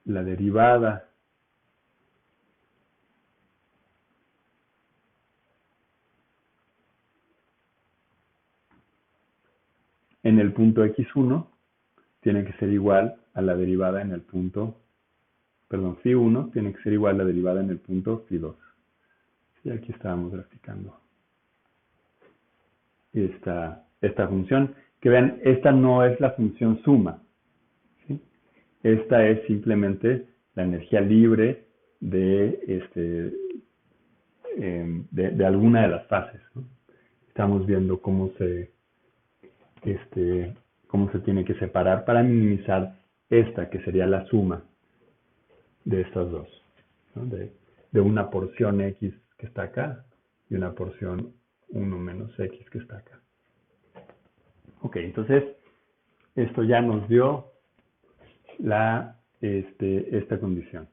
la derivada en el punto x1 tiene que ser igual a la derivada en el punto, phi 1 tiene que ser igual a la derivada en el punto phi 2. Y aquí estábamos graficando esta función. Que vean, esta no es la función suma, ¿sí? Esta es simplemente la energía libre de alguna de las fases, ¿no? Estamos viendo cómo se tiene que separar para minimizar esta, que sería la suma de estas dos, ¿no? De una porción x que está acá y una porción 1 menos x que está acá. Ok, entonces esto ya nos dio esta condición.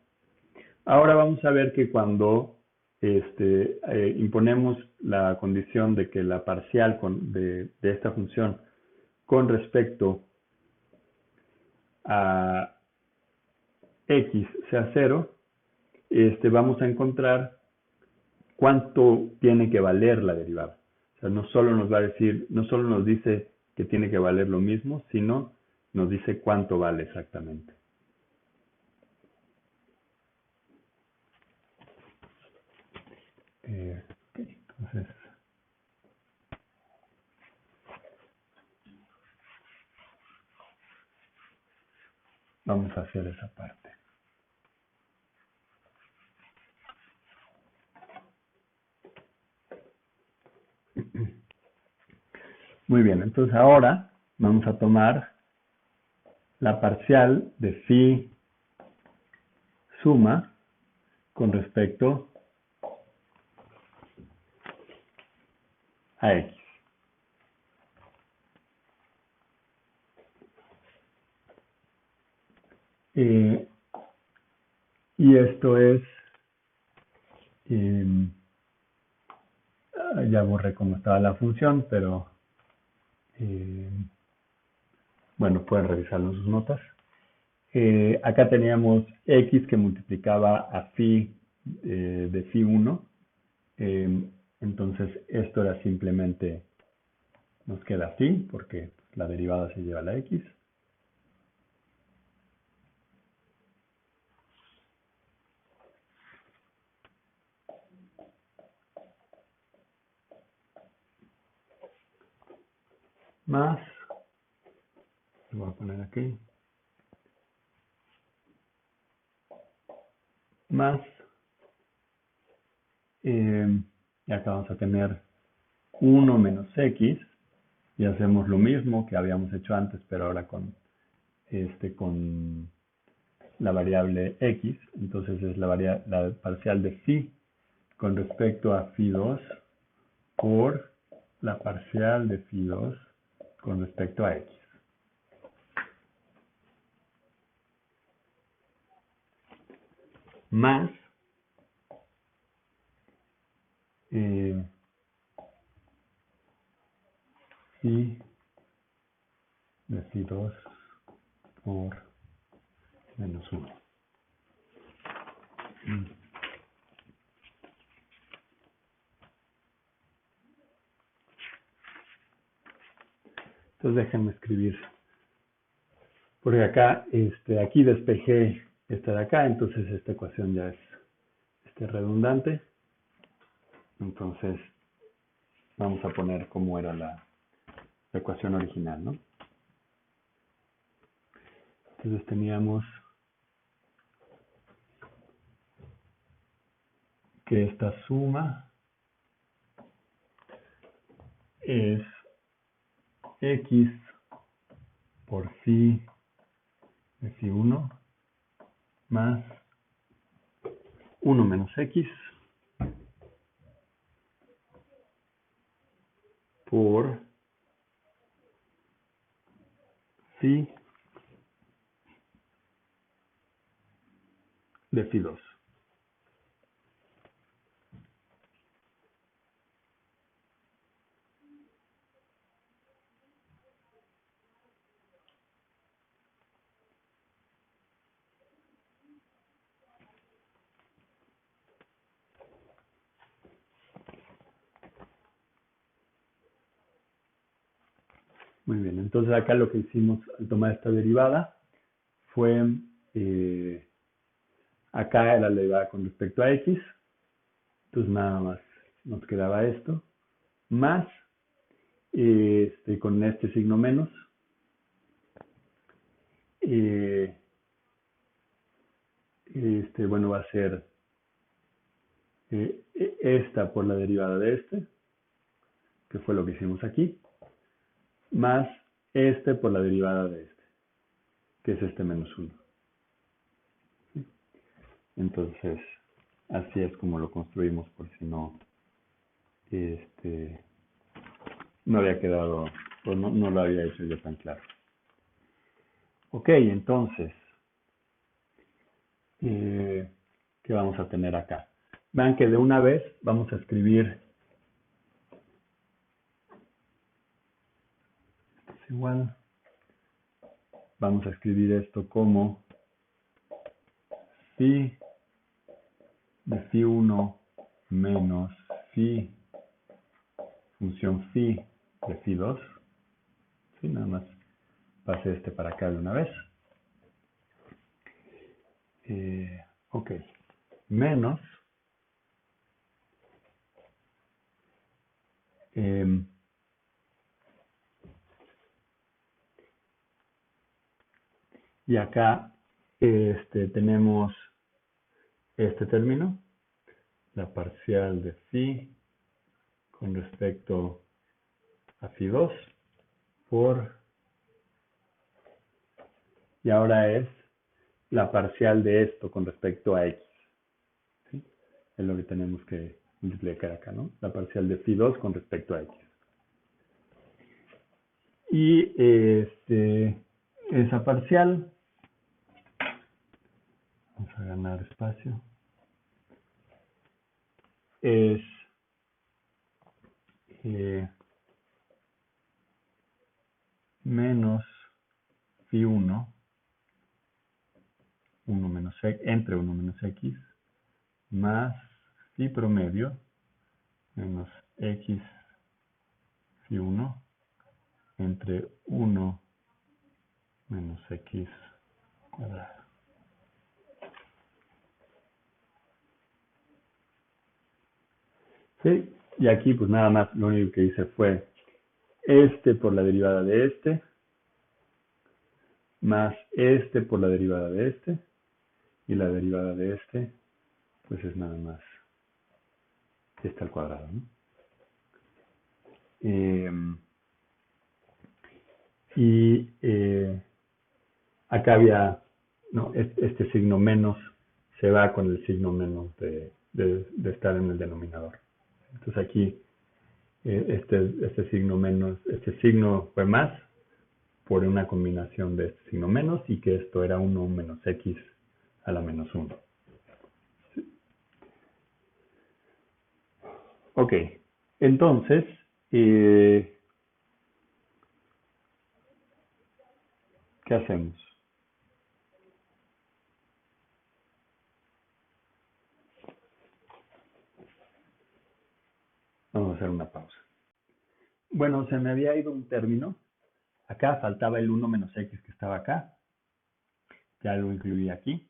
Ahora vamos a ver que cuando imponemos la condición de que la parcial de esta función con respecto a x sea 0, vamos a encontrar cuánto tiene que valer la derivada. O sea, no solo nos va a decir, no solo nos dice que tiene que valer lo mismo, sino nos dice cuánto vale exactamente. Entonces, vamos a hacer esa parte. Muy bien, entonces ahora vamos a tomar la parcial de phi suma con respecto a x. Y esto es, ya borré cómo estaba la función, pero bueno, pueden revisarlo en sus notas. Acá teníamos x que multiplicaba a phi de phi 1. Entonces esto era simplemente, nos queda phi, porque la derivada se lleva a la x. Más, lo voy a poner aquí, más, y acá vamos a tener 1 menos x, y hacemos lo mismo que habíamos hecho antes, pero ahora con la variable x. Entonces es la parcial de phi con respecto a phi 2 por la parcial de phi 2 con respecto a x. Más phi de phi 2 por menos 1. Entonces déjenme escribir. Porque acá, aquí despejé esta de acá, entonces esta ecuación ya es redundante. Entonces vamos a poner cómo era la ecuación original, ¿no? Entonces teníamos que esta suma es x por phi de phi 1 más 1 menos x por phi de phi 2. Muy bien, entonces acá lo que hicimos al tomar esta derivada fue, acá era la derivada con respecto a x, entonces nada más nos quedaba esto, más, con este signo menos, bueno, va a ser esta por la derivada de este, que fue lo que hicimos aquí, más este por la derivada de este, que es este menos 1. ¿Sí? Entonces, así es como lo construimos, por si no, no había quedado, o no lo había hecho yo tan claro. Ok, entonces, ¿qué vamos a tener acá? Vean que de una vez vamos a escribir, esto es igual, vamos a escribir esto como phi de phi 1 menos phi, función phi de phi 2. ¿Sí? Nada más pase este para acá de una vez. Ok, menos y acá tenemos este término, la parcial de phi con respecto a phi 2 por, y ahora es la parcial de esto con respecto a x. ¿Sí? Es lo que tenemos que multiplicar acá, ¿no? La parcial de phi 2 con respecto a x. Y esa parcial, vamos a ganar espacio, es menos phi 1, 1 menos x, entre 1 menos x, más phi promedio, menos x phi 1, entre 1 menos x cuadrado. ¿Sí? Y aquí pues nada más lo único que hice fue por la derivada de más por la derivada de y la derivada de pues es nada más al cuadrado, ¿no? Acá había, no, este signo menos se va con el signo menos de estar en el denominador. Entonces aquí este signo menos, este signo fue más por una combinación de este signo menos y que esto era 1 menos x a la menos 1. Ok, entonces, ¿qué hacemos? Vamos a hacer una pausa. Bueno, se me había ido un término. Acá faltaba el 1 menos x que estaba acá. Ya lo incluí aquí.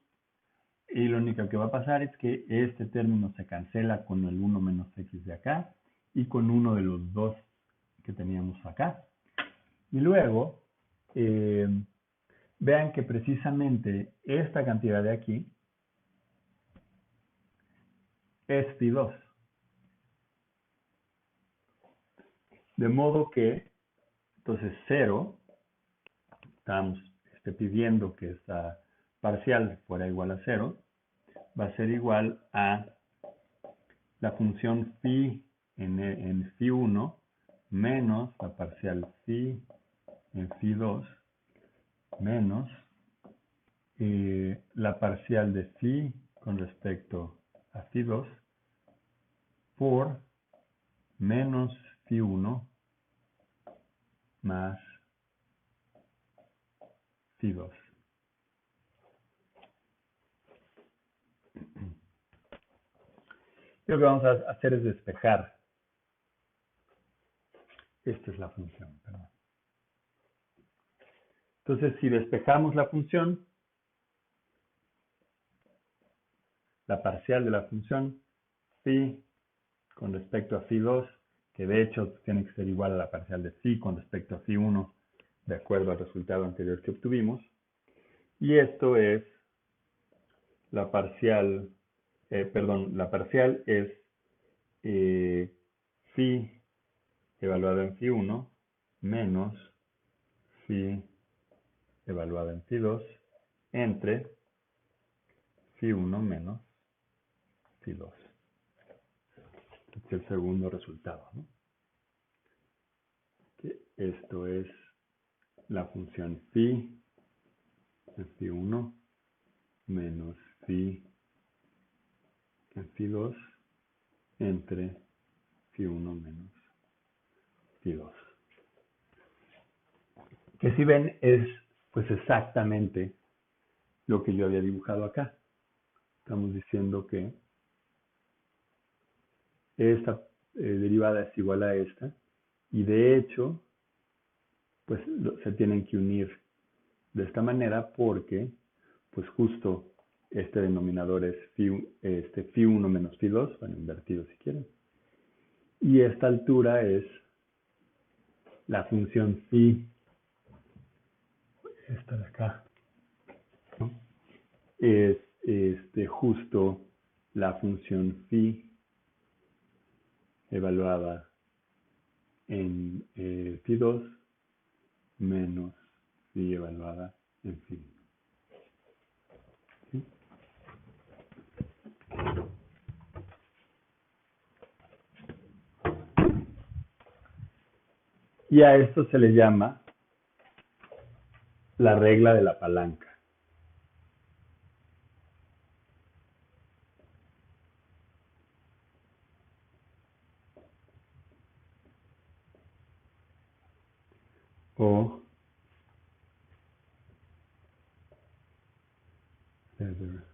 Y lo único que va a pasar es que este término se cancela con el 1 menos x de acá y con uno de los dos que teníamos acá. Y luego, vean que precisamente esta cantidad de aquí es phi2. De modo que, entonces 0, estamos pidiendo que esta parcial fuera igual a 0, va a ser igual a la función phi en phi1 menos la parcial phi en phi2 menos la parcial de phi con respecto a phi2 por menos phi1 más phi2. Lo que vamos a hacer es despejar. Esta es la función, perdón. Entonces, si despejamos la función, la parcial de la función, phi con respecto a phi2, que de hecho tiene que ser igual a la parcial de phi con respecto a phi1, de acuerdo al resultado anterior que obtuvimos. Y esto es la parcial, la parcial es phi evaluada en phi1 menos phi evaluada en phi2 entre phi1 menos phi2. Este es el segundo resultado, ¿no? Que esto es la función phi en phi1 menos phi en phi2 entre phi1 menos phi2. Que si ven es pues exactamente lo que yo había dibujado acá. Estamos diciendo que esta derivada es igual a esta y de hecho pues se tienen que unir de esta manera porque pues justo este denominador es phi1 menos phi2, bueno, invertido si quieren. Y esta altura es la función phi, esta de acá, ¿no? Es justo la función phi evaluada en phi2 menos phi evaluada en phi. ¿Sí? Y a esto se le llama la regla de la palanca. O feather.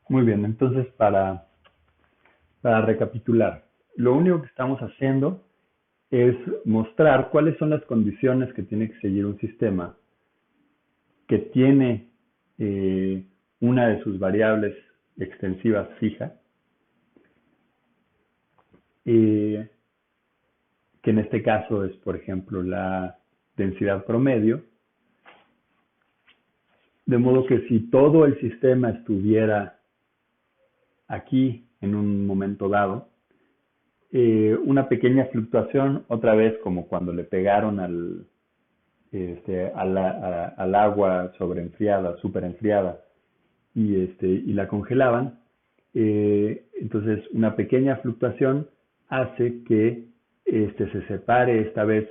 Muy bien, entonces para recapitular, lo único que estamos haciendo es mostrar cuáles son las condiciones que tiene que seguir un sistema que tiene una de sus variables extensivas fija, que que en este caso es, por ejemplo, la densidad promedio. De modo que si todo el sistema estuviera aquí en un momento dado, una pequeña fluctuación, otra vez como cuando le pegaron al agua sobreenfriada, superenfriada, y la congelaban, entonces una pequeña fluctuación hace que se separe, esta vez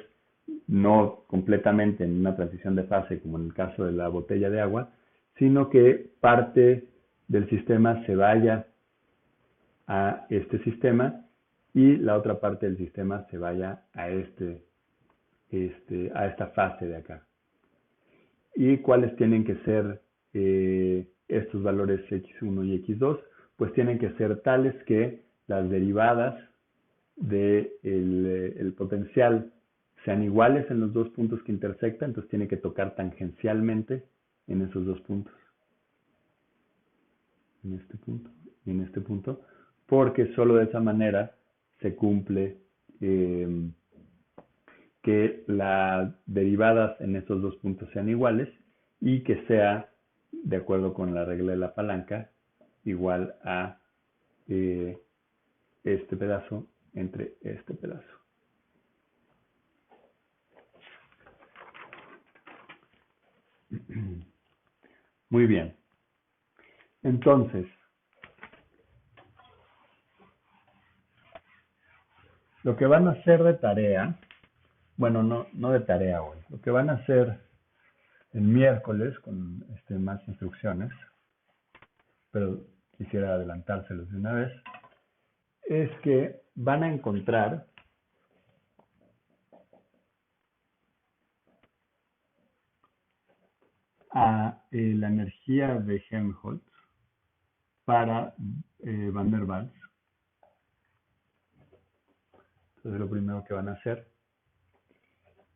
no completamente en una transición de fase como en el caso de la botella de agua, sino que parte del sistema se vaya a este sistema y la otra parte del sistema se vaya a a esta fase de acá. ¿Y cuáles tienen que ser estos valores x1 y x2? Pues tienen que ser tales que las derivadas del potencial sean iguales en los dos puntos que intersectan, entonces tiene que tocar tangencialmente en esos dos puntos. En este punto y en este punto, porque solo de esa manera se cumple que las derivadas en estos dos puntos sean iguales y que sea, de acuerdo con la regla de la palanca, igual a este pedazo entre este pedazo. Muy bien. Entonces, lo que van a hacer de tarea, bueno, no de tarea hoy, lo que van a hacer el miércoles con más instrucciones, pero quisiera adelantárselos de una vez, es que van a encontrar a la energía de Helmholtz para Van der Waals. Entonces lo primero que van a hacer.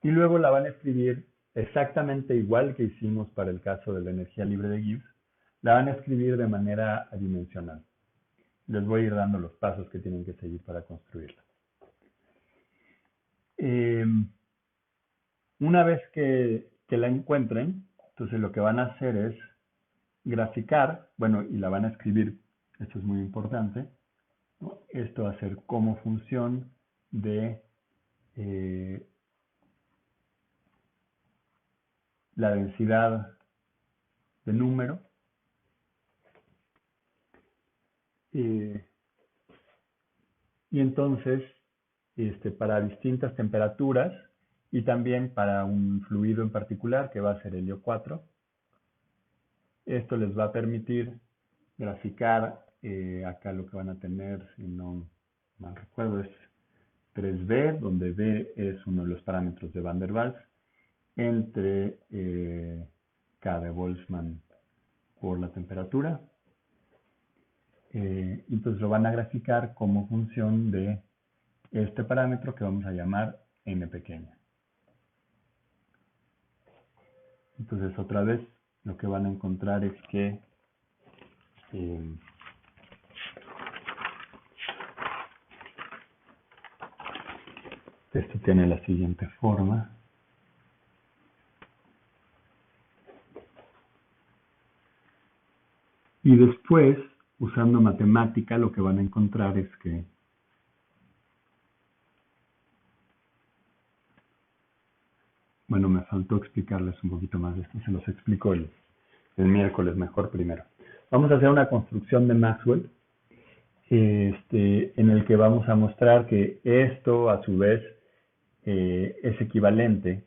Y luego la van a escribir exactamente igual que hicimos para el caso de la energía libre de Gibbs. La van a escribir de manera adimensional. Les voy a ir dando los pasos que tienen que seguir para construirla. Una vez que la encuentren, entonces lo que van a hacer es graficar, bueno, y la van a escribir, esto es muy importante, ¿no? Esto va a ser como función de la densidad de número y entonces para distintas temperaturas y también para un fluido en particular que va a ser helio 4, esto les va a permitir graficar acá lo que van a tener, si no mal recuerdo, es 3B, donde B es uno de los parámetros de Van der Waals, entre K de Boltzmann por la temperatura. Entonces lo van a graficar como función de este parámetro que vamos a llamar n pequeña. Entonces otra vez lo que van a encontrar es que esto tiene la siguiente forma. Y después, usando matemática, lo que van a encontrar es que bueno, me faltó explicarles un poquito más de esto, se los explico el miércoles mejor primero. Vamos a hacer una construcción de Maxwell, en el que vamos a mostrar que esto, a su vez, es equivalente,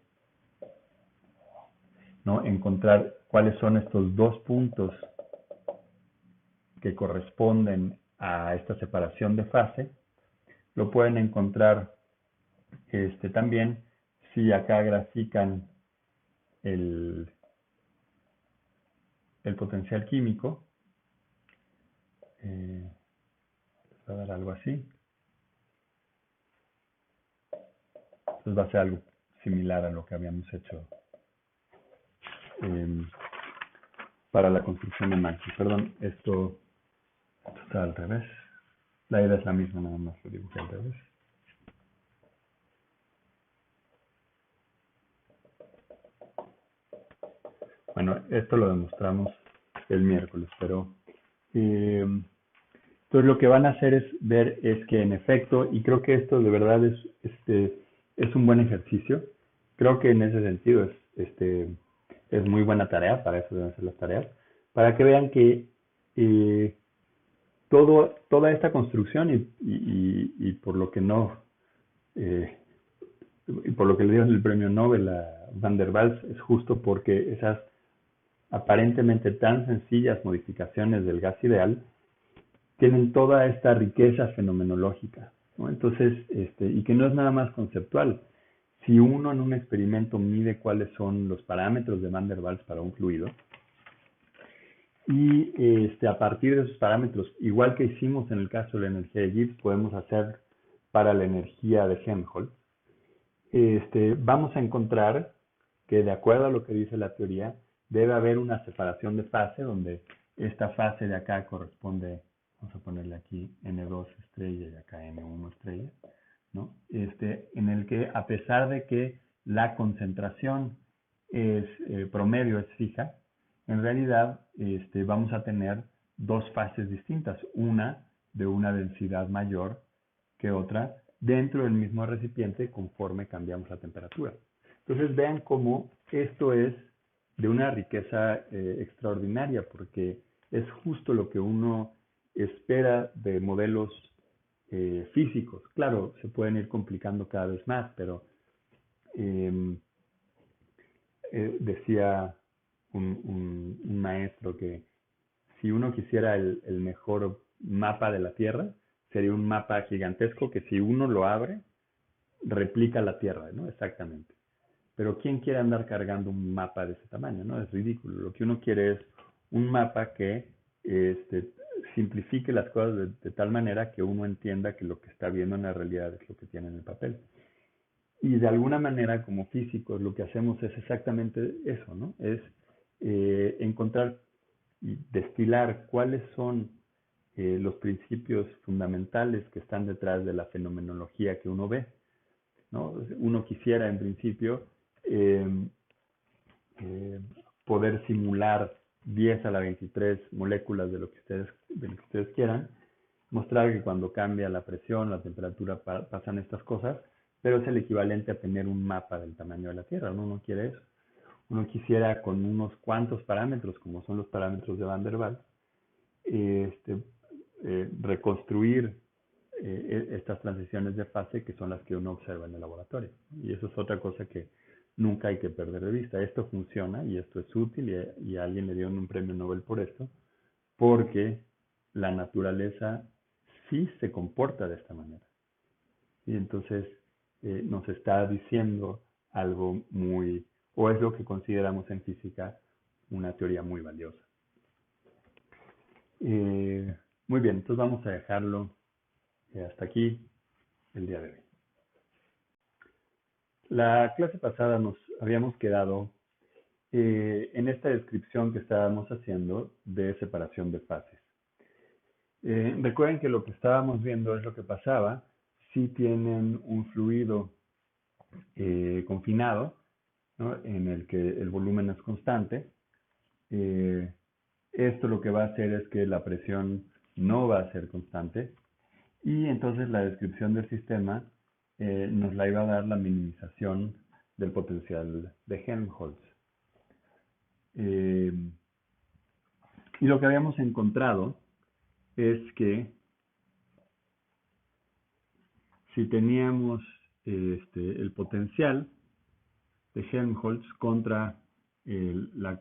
¿no? Encontrar cuáles son estos dos puntos que corresponden a esta separación de fase. Lo pueden encontrar también si acá grafican el potencial químico. Les va a dar algo así. Entonces va a ser algo similar a lo que habíamos hecho para la construcción de Maxwell. Perdón, esto está al revés. La idea es la misma, nada más lo dibujé al revés. bueno, esto lo demostramos el miércoles, pero entonces lo que van a hacer es ver es que en efecto, y creo que esto de verdad es un buen ejercicio, creo que en ese sentido es muy buena tarea, para eso deben ser las tareas, para que vean que eh, toda esta construcción y por lo que no, eh, y por lo que le dieron el premio Nobel a Van der Waals es justo porque esas aparentemente tan sencillas modificaciones del gas ideal tienen toda esta riqueza fenomenológica, ¿no? Entonces, y que no es nada más conceptual. Si uno en un experimento mide cuáles son los parámetros de Van der Waals para un fluido, y a partir de esos parámetros, igual que hicimos en el caso de la energía de Gibbs, podemos hacer para la energía de Helmholtz, vamos a encontrar que de acuerdo a lo que dice la teoría, debe haber una separación de fase donde esta fase de acá corresponde, vamos a ponerle aquí N2 estrella y acá N1 estrella, ¿no? En el que a pesar de que la concentración es promedio es fija, en realidad vamos a tener dos fases distintas, una de una densidad mayor que otra dentro del mismo recipiente conforme cambiamos la temperatura. Entonces vean cómo esto es de una riqueza extraordinaria, porque es justo lo que uno espera de modelos físicos. Claro, se pueden ir complicando cada vez más, pero decía un maestro que si uno quisiera el mejor mapa de la Tierra, sería un mapa gigantesco que si uno lo abre, replica la Tierra, ¿no? Exactamente. Pero ¿quién quiere andar cargando un mapa de ese tamaño? ¿No? Es ridículo. Lo que uno quiere es un mapa que simplifique las cosas de tal manera que uno entienda que lo que está viendo en la realidad es lo que tiene en el papel. Y de alguna manera, como físicos, lo que hacemos es exactamente eso, ¿no? Es encontrar y destilar cuáles son los principios fundamentales que están detrás de la fenomenología que uno ve, ¿no? Uno quisiera, en principio, eh, poder simular 10 a la 23 moléculas de lo que ustedes quieran, mostrar que cuando cambia la presión, la temperatura, pasan estas cosas, pero es el equivalente a tener un mapa del tamaño de la Tierra. Uno no quiere eso. Uno quisiera con unos cuantos parámetros, como son los parámetros de Van der Waals, reconstruir estas transiciones de fase que son las que uno observa en el laboratorio. Y eso es otra cosa que nunca hay que perder de vista. Esto funciona y esto es útil y a alguien le dieron un premio Nobel por esto, porque la naturaleza sí se comporta de esta manera. Y entonces nos está diciendo algo muy, o es lo que consideramos en física una teoría muy valiosa. Muy bien, entonces vamos a dejarlo hasta aquí el día de hoy. La clase pasada nos habíamos quedado en esta descripción que estábamos haciendo de separación de fases. Recuerden que lo que estábamos viendo es lo que pasaba si tienen un fluido confinado, ¿no? En el que el volumen es constante. Esto lo que va a hacer es que la presión no va a ser constante y entonces la descripción del sistema nos la iba a dar la minimización del potencial de Helmholtz. Y lo que habíamos encontrado es que si teníamos el potencial de Helmholtz contra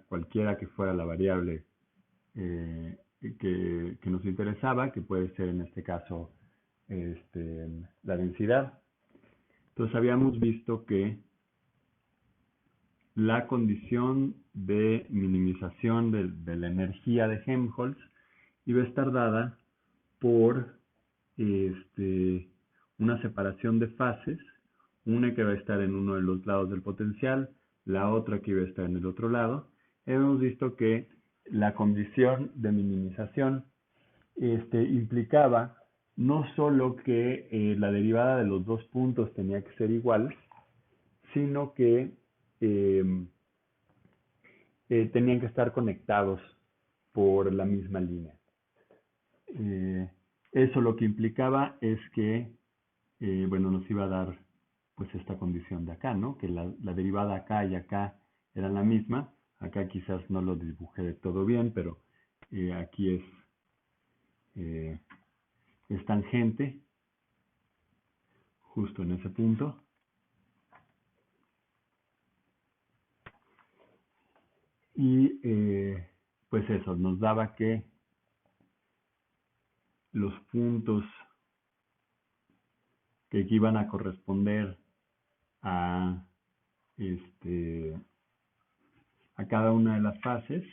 cualquiera que fuera la variable que nos interesaba, que puede ser en este caso la densidad. Entonces habíamos visto que la condición de minimización de la energía de Helmholtz iba a estar dada por una separación de fases, una que va a estar en uno de los lados del potencial, la otra que iba a estar en el otro lado. Hemos visto que la condición de minimización implicaba no solo que la derivada de los dos puntos tenía que ser igual, sino que tenían que estar conectados por la misma línea. Eso lo que implicaba es que, bueno, nos iba a dar pues esta condición de acá, ¿no? Que la derivada acá y acá eran la misma. Acá quizás no lo dibujé de todo bien, pero aquí es tangente, justo en ese punto. Y pues eso, nos daba que los puntos que iban a corresponder a, a cada una de las fases,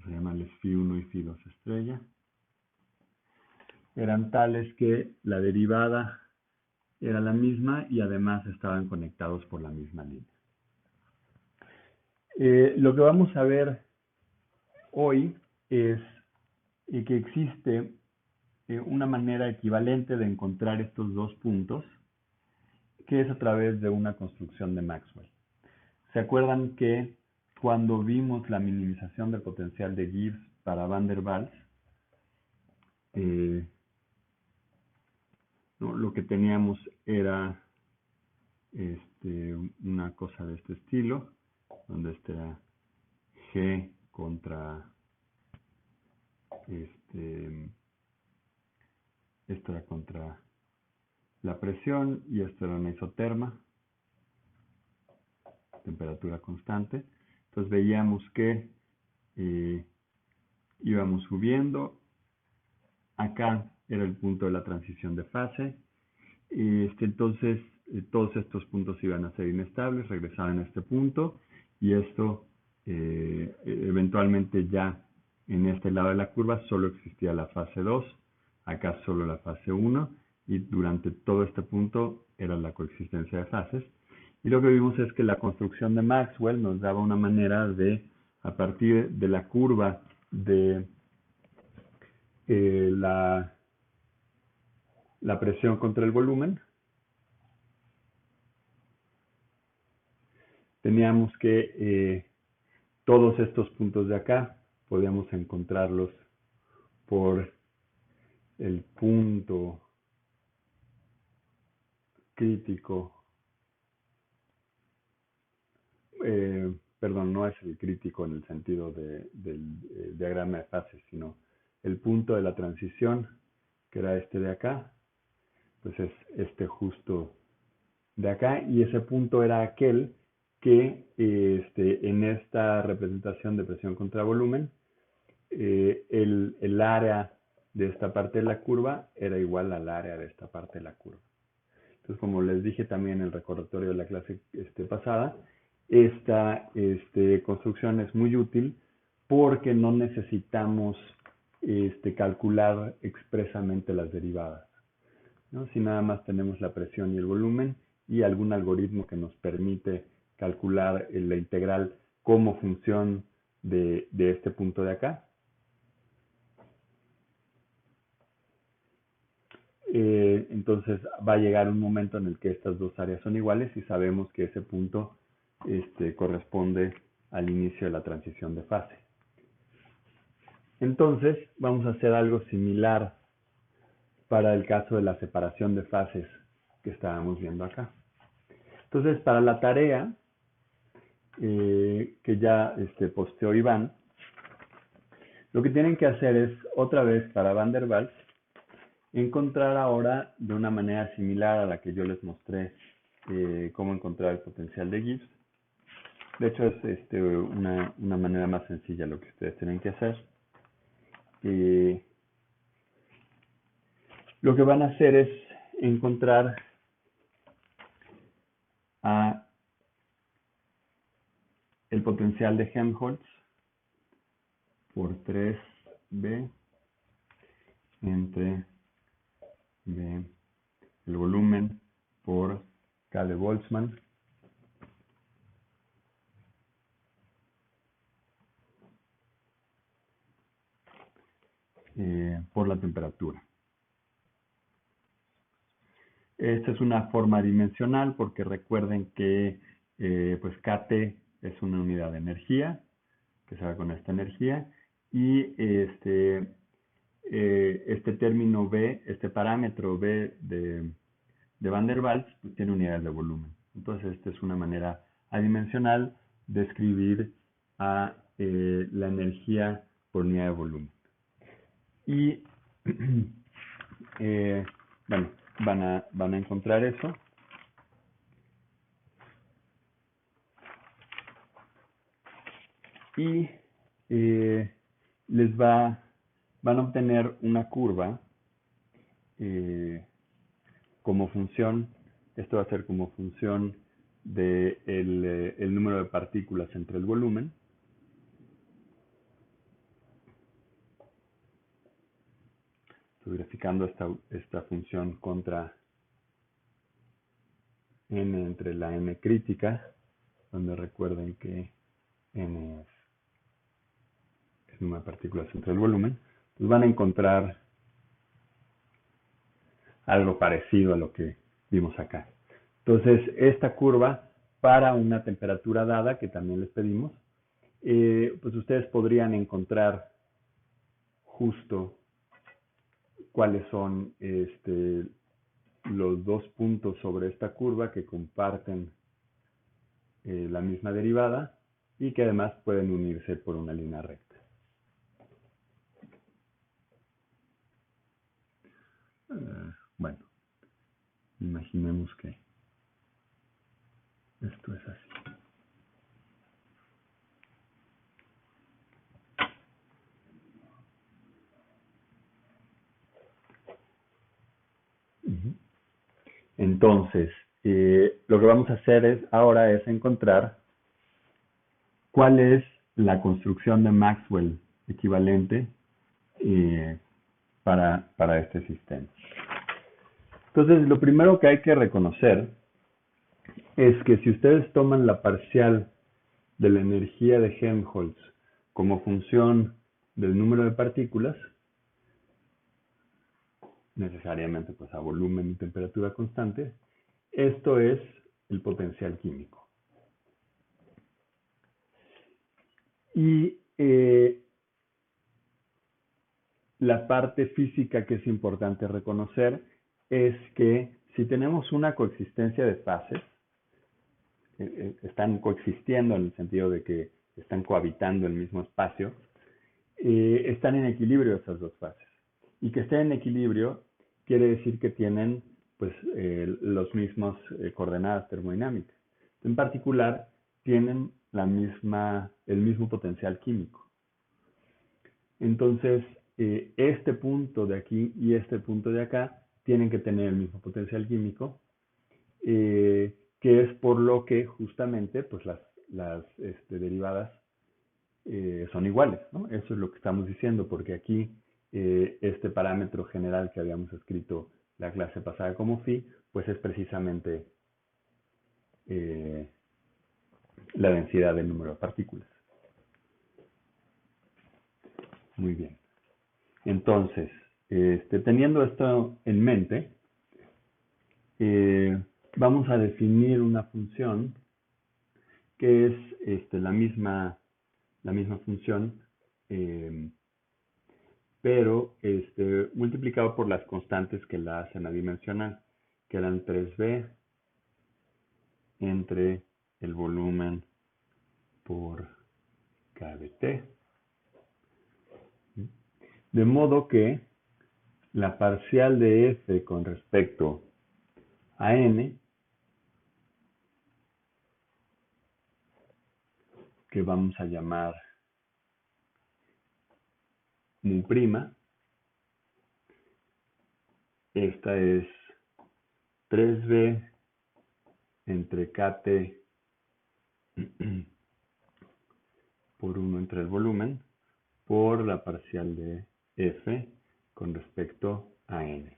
se llaman Φ1 y Φ2 estrella, eran tales que la derivada era la misma y además estaban conectados por la misma línea. Lo que vamos a ver hoy es que existe una manera equivalente de encontrar estos dos puntos, que es a través de una construcción de Maxwell. ¿Se acuerdan que cuando vimos la minimización del potencial de Gibbs para Van der Waals, ¿no? Lo que teníamos era una cosa de este estilo, donde este era G contra esto era contra la presión y esto era una isoterma, temperatura constante. Entonces veíamos que íbamos subiendo. Acá era el punto de la transición de fase. Entonces todos estos puntos iban a ser inestables, regresaban a este punto y esto eventualmente ya en este lado de la curva solo existía la fase 2, acá solo la fase 1 y durante todo este punto era la coexistencia de fases. Y lo que vimos es que la construcción de Maxwell nos daba una manera de, a partir de la curva de la presión contra el volumen, teníamos que todos estos puntos de acá podíamos encontrarlos por el punto crítico, perdón, no es el crítico en el sentido del diagrama de fases, sino el punto de la transición, que era este de acá, pues es este justo de acá, y ese punto era aquel que en esta representación de presión contra volumen, el área de esta parte de la curva era igual al área de esta parte de la curva. Entonces, como les dije también en el recordatorio de la clase pasada, esta construcción es muy útil porque no necesitamos calcular expresamente las derivadas, ¿no? Si nada más tenemos la presión y el volumen y algún algoritmo que nos permite calcular la integral como función de este punto de acá. Entonces va a llegar un momento en el que estas dos áreas son iguales y sabemos que ese punto corresponde al inicio de la transición de fase. Entonces vamos a hacer algo similar para el caso de la separación de fases que estábamos viendo acá. Entonces, para la tarea que ya posteó Iván, lo que tienen que hacer es, otra vez para Van der Waals, encontrar ahora de una manera similar a la que yo les mostré cómo encontrar el potencial de Gibbs. De hecho, es una manera más sencilla lo que ustedes tienen que hacer. Lo que van a hacer es encontrar el potencial de Helmholtz por 3B entre B, el volumen por K de Boltzmann por la temperatura. Esta es una forma dimensional porque recuerden que pues KT es una unidad de energía, que se va con esta energía, y este término B, este parámetro B de Van der Waals, pues tiene unidades de volumen. Entonces, esta es una manera adimensional de escribir a la energía por unidad de volumen. Y, bueno, van a encontrar eso. Y van a obtener una curva como función, esto va a ser como función de el número de partículas entre el volumen. Estoy graficando esta función contra n entre la n crítica, donde recuerden que n es el número de partículas entre el volumen. Pues van a encontrar algo parecido a lo que vimos acá. Entonces, esta curva para una temperatura dada, que también les pedimos, pues ustedes podrían encontrar justo cuáles son los dos puntos sobre esta curva que comparten la misma derivada y que además pueden unirse por una línea recta. Bueno, imaginemos que esto es así. Entonces, lo que vamos a hacer ahora es encontrar cuál es la construcción de Maxwell equivalente para este sistema. Entonces, lo primero que hay que reconocer es que si ustedes toman la parcial de la energía de Helmholtz como función del número de partículas, necesariamente pues a volumen y temperatura constante, esto es el potencial químico. Y la parte física que es importante reconocer es que si tenemos una coexistencia de fases, están coexistiendo en el sentido de que están cohabitando el mismo espacio, están en equilibrio esas dos fases. Y que estén en equilibrio quiere decir que tienen pues los mismos coordenadas termodinámicas. En particular, tienen el mismo potencial químico. Entonces, este punto de aquí y este punto de acá tienen que tener el mismo potencial químico, que es por lo que justamente pues las derivadas son iguales, ¿no? Eso es lo que estamos diciendo, porque aquí este parámetro general que habíamos escrito la clase pasada como phi, pues es precisamente la densidad del número de partículas. Muy bien. Entonces, teniendo esto en mente, vamos a definir una función que es la misma función, pero multiplicado por las constantes que la hacen adimensional, que eran 3b entre el volumen por kBt. De modo que la parcial de f con respecto a n, que vamos a llamar mu prima, esta es 3b entre kt por 1 entre el volumen por la parcial de f con respecto a n.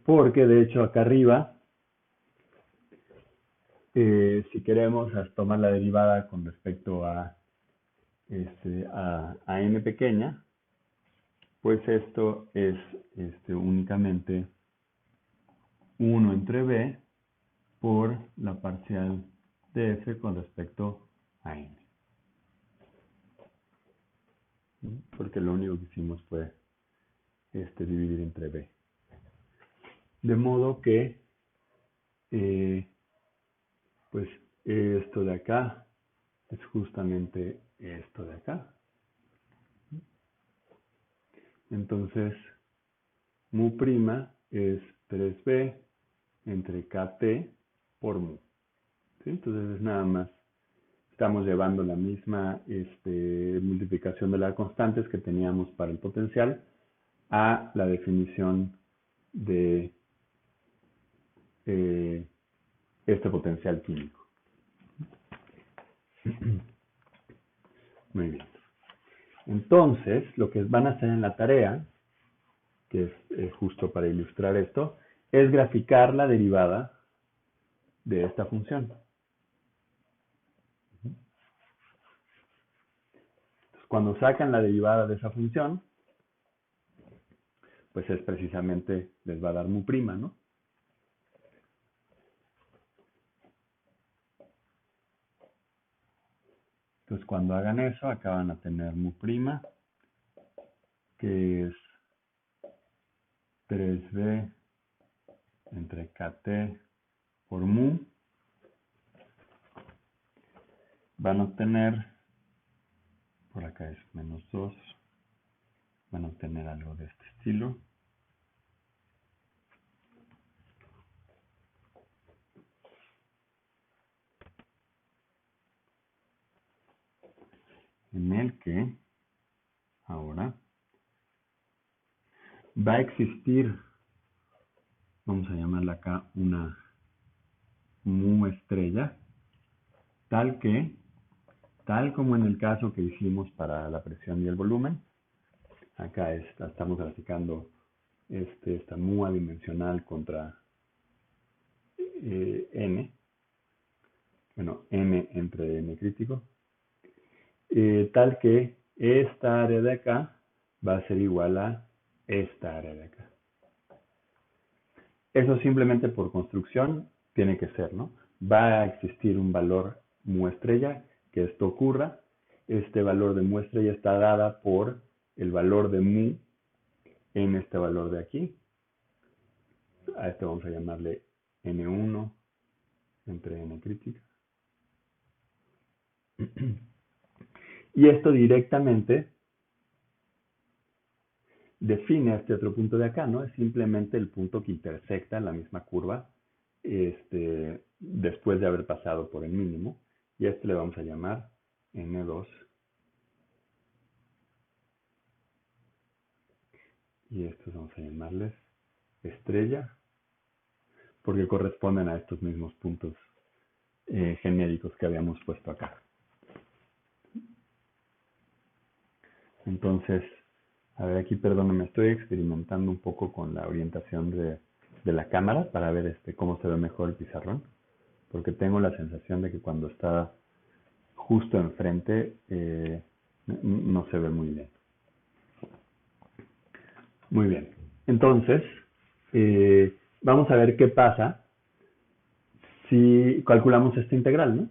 Porque de hecho acá arriba, si queremos tomar la derivada con respecto a n pequeña, pues esto es únicamente 1 entre b por la parcial de f con respecto a n. Porque lo único que hicimos fue dividir entre b. De modo que, pues esto de acá es justamente esto de acá. Entonces, mu' es 3b entre kt por mu. ¿Sí? Entonces es nada más, estamos llevando la misma multiplicación de las constantes que teníamos para el potencial a la definición de este potencial químico. Muy bien. Entonces, lo que van a hacer en la tarea, que es justo para ilustrar esto, es graficar la derivada de esta función. Entonces, cuando sacan la derivada de esa función, pues es precisamente, les va a dar mu', ¿no? Entonces, cuando hagan eso, acá van a tener mu', que es 3b entre kt por mu. Van a obtener, por acá es menos 2, van a obtener algo de este estilo. En el que ahora va a existir, vamos a llamarla acá una mu estrella, tal como en el caso que hicimos para la presión y el volumen. Acá estamos graficando esta mu adimensional contra n, bueno, n entre n crítico, tal que esta área de acá va a ser igual a esta área de acá. Eso simplemente por construcción tiene que ser, ¿no? Va a existir un valor mu estrella, que esto ocurra. Este valor de mu estrella está dada por el valor de mu en este valor de aquí. A este vamos a llamarle n1 entre n crítica. Y esto directamente define este otro punto de acá, ¿no? Es simplemente el punto que intersecta la misma curva después de haber pasado por el mínimo. Y a este le vamos a llamar N2. Y estos vamos a llamarles estrella, porque corresponden a estos mismos puntos genéricos que habíamos puesto acá. Entonces, a ver, aquí, perdónenme, estoy experimentando un poco con la orientación de la cámara para ver cómo se ve mejor el pizarrón, porque tengo la sensación de que cuando está justo enfrente no se ve muy bien. Muy bien, entonces vamos a ver qué pasa si calculamos esta integral, ¿no?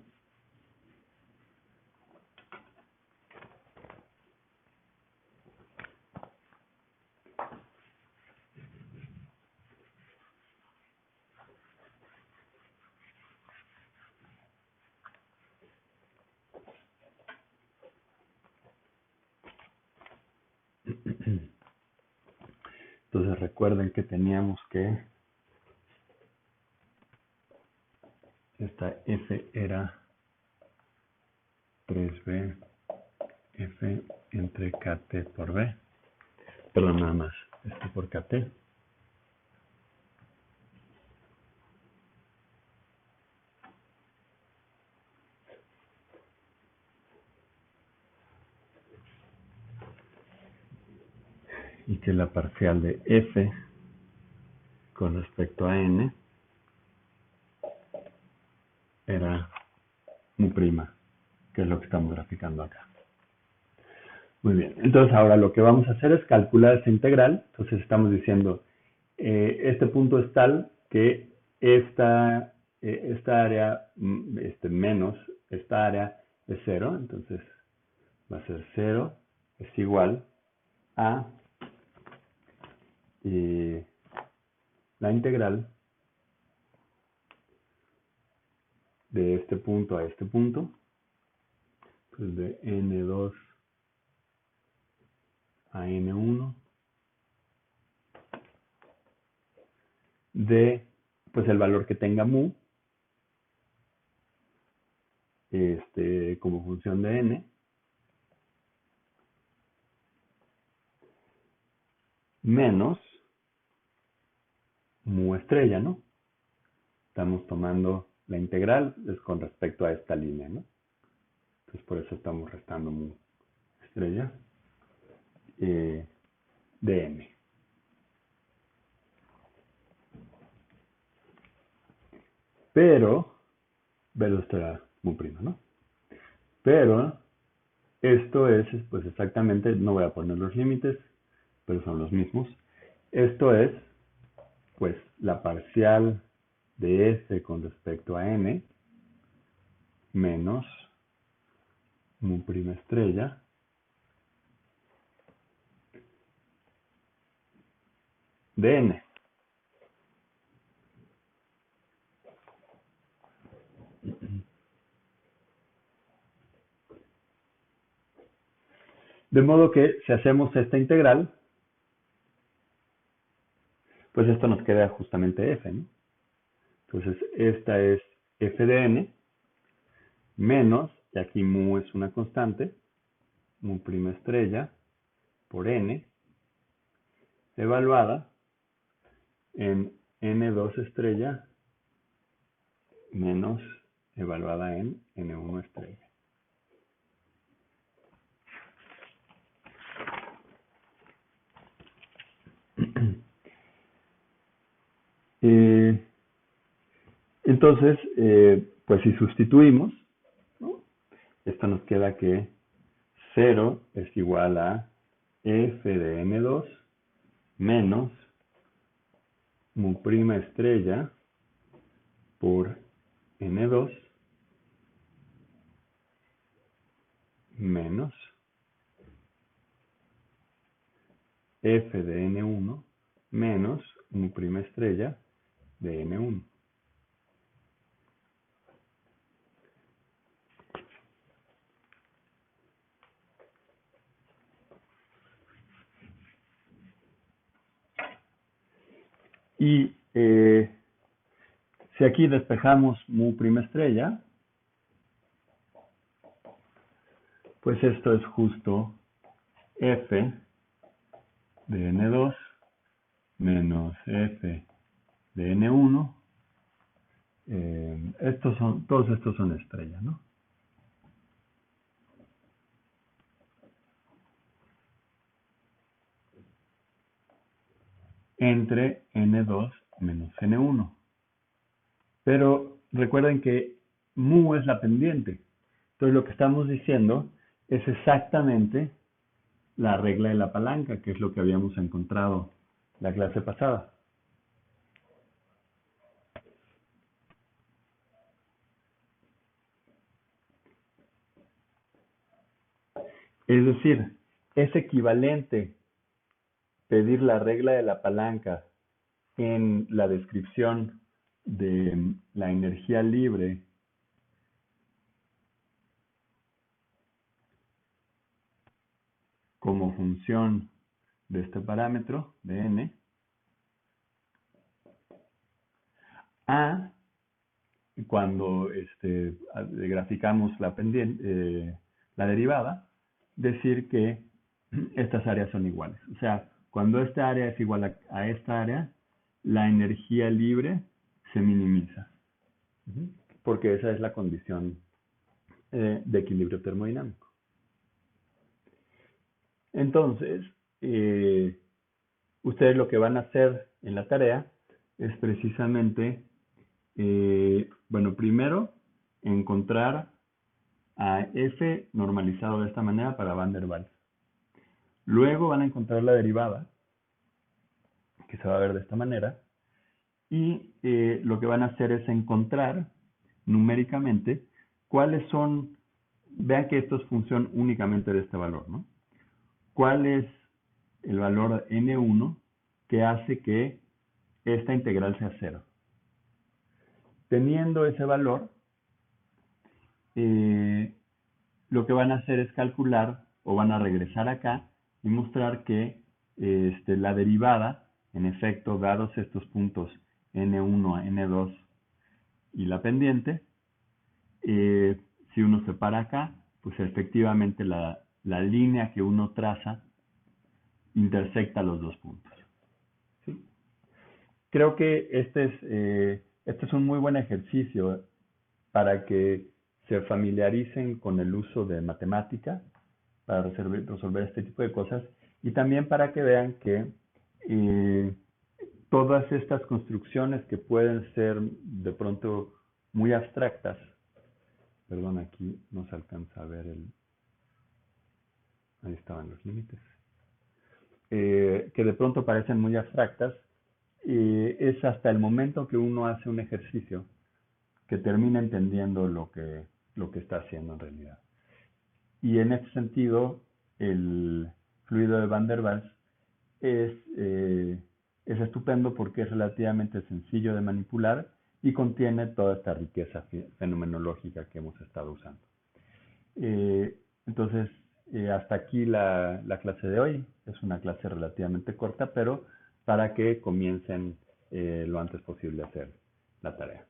Entonces recuerden que teníamos que esta f era 3b f entre kt por b. Perdón, nada más, esto por kt. Y que la parcial de f con respecto a n era mu', que es lo que estamos graficando acá. Muy bien, entonces ahora lo que vamos a hacer es calcular esta integral. Entonces estamos diciendo, este punto es tal que esta esta área menos esta área es 0, entonces va a ser 0 es igual a la integral de este punto a este punto, pues de n2 a n1 de pues el valor que tenga mu como función de n menos mu estrella, ¿no? Estamos tomando la integral es con respecto a esta línea, ¿no? Entonces por eso estamos restando mu estrella de m. Pero, esto era mu prima, ¿no? Pero esto es, pues exactamente, no voy a poner los límites, pero son los mismos. Esto es, pues, la parcial de S con respecto a n menos mu prima estrella de n. De modo que si hacemos esta integral, pues esto nos queda justamente f, ¿no? Entonces esta es f de n menos, y aquí mu es una constante, mu prima estrella por n, evaluada en n2 estrella menos evaluada en n1 estrella. Entonces, pues si sustituimos, ¿no? Esto nos queda que 0 es igual a f de n2 menos mu prima estrella por n2 menos f de n1 menos mu prima estrella de n1. Y si aquí despejamos mu prima estrella, pues esto es justo f de n2 menos f de n1. Todos estos son estrellas, ¿no? Entre n2 menos n1. Pero recuerden que mu es la pendiente. Entonces lo que estamos diciendo es exactamente la regla de la palanca, que es lo que habíamos encontrado la clase pasada. Es decir, es equivalente pedir la regla de la palanca en la descripción de la energía libre como función de este parámetro de n a cuando graficamos la derivada, decir que estas áreas son iguales. O sea, cuando esta área es igual a esta área, la energía libre se minimiza. Porque esa es la condición de equilibrio termodinámico. Entonces, ustedes lo que van a hacer en la tarea es precisamente, bueno, primero encontrar a F normalizado de esta manera para Van der Waals. Luego van a encontrar la derivada, que se va a ver de esta manera, y lo que van a hacer es encontrar numéricamente cuáles son, vean que esto es función únicamente de este valor, ¿no? ¿Cuál es el valor n1 que hace que esta integral sea 0? Teniendo ese valor, lo que van a hacer es calcular o van a regresar acá y mostrar que la derivada, en efecto, dados estos puntos n1, n2 y la pendiente, si uno se para acá, pues efectivamente la línea que uno traza intersecta los dos puntos. ¿Sí? Creo que este es un muy buen ejercicio para que se familiaricen con el uso de matemática para resolver este tipo de cosas y también para que vean que todas estas construcciones que pueden ser de pronto muy abstractas, perdón, aquí no se alcanza a ver ahí estaban los límites, que de pronto parecen muy abstractas, es hasta el momento que uno hace un ejercicio que termina entendiendo lo que está haciendo en realidad. Y en este sentido, el fluido de Van der Waals es estupendo porque es relativamente sencillo de manipular y contiene toda esta riqueza fenomenológica que hemos estado usando. Entonces, hasta aquí la clase de hoy. Es una clase relativamente corta, pero para que comiencen lo antes posible a hacer la tarea.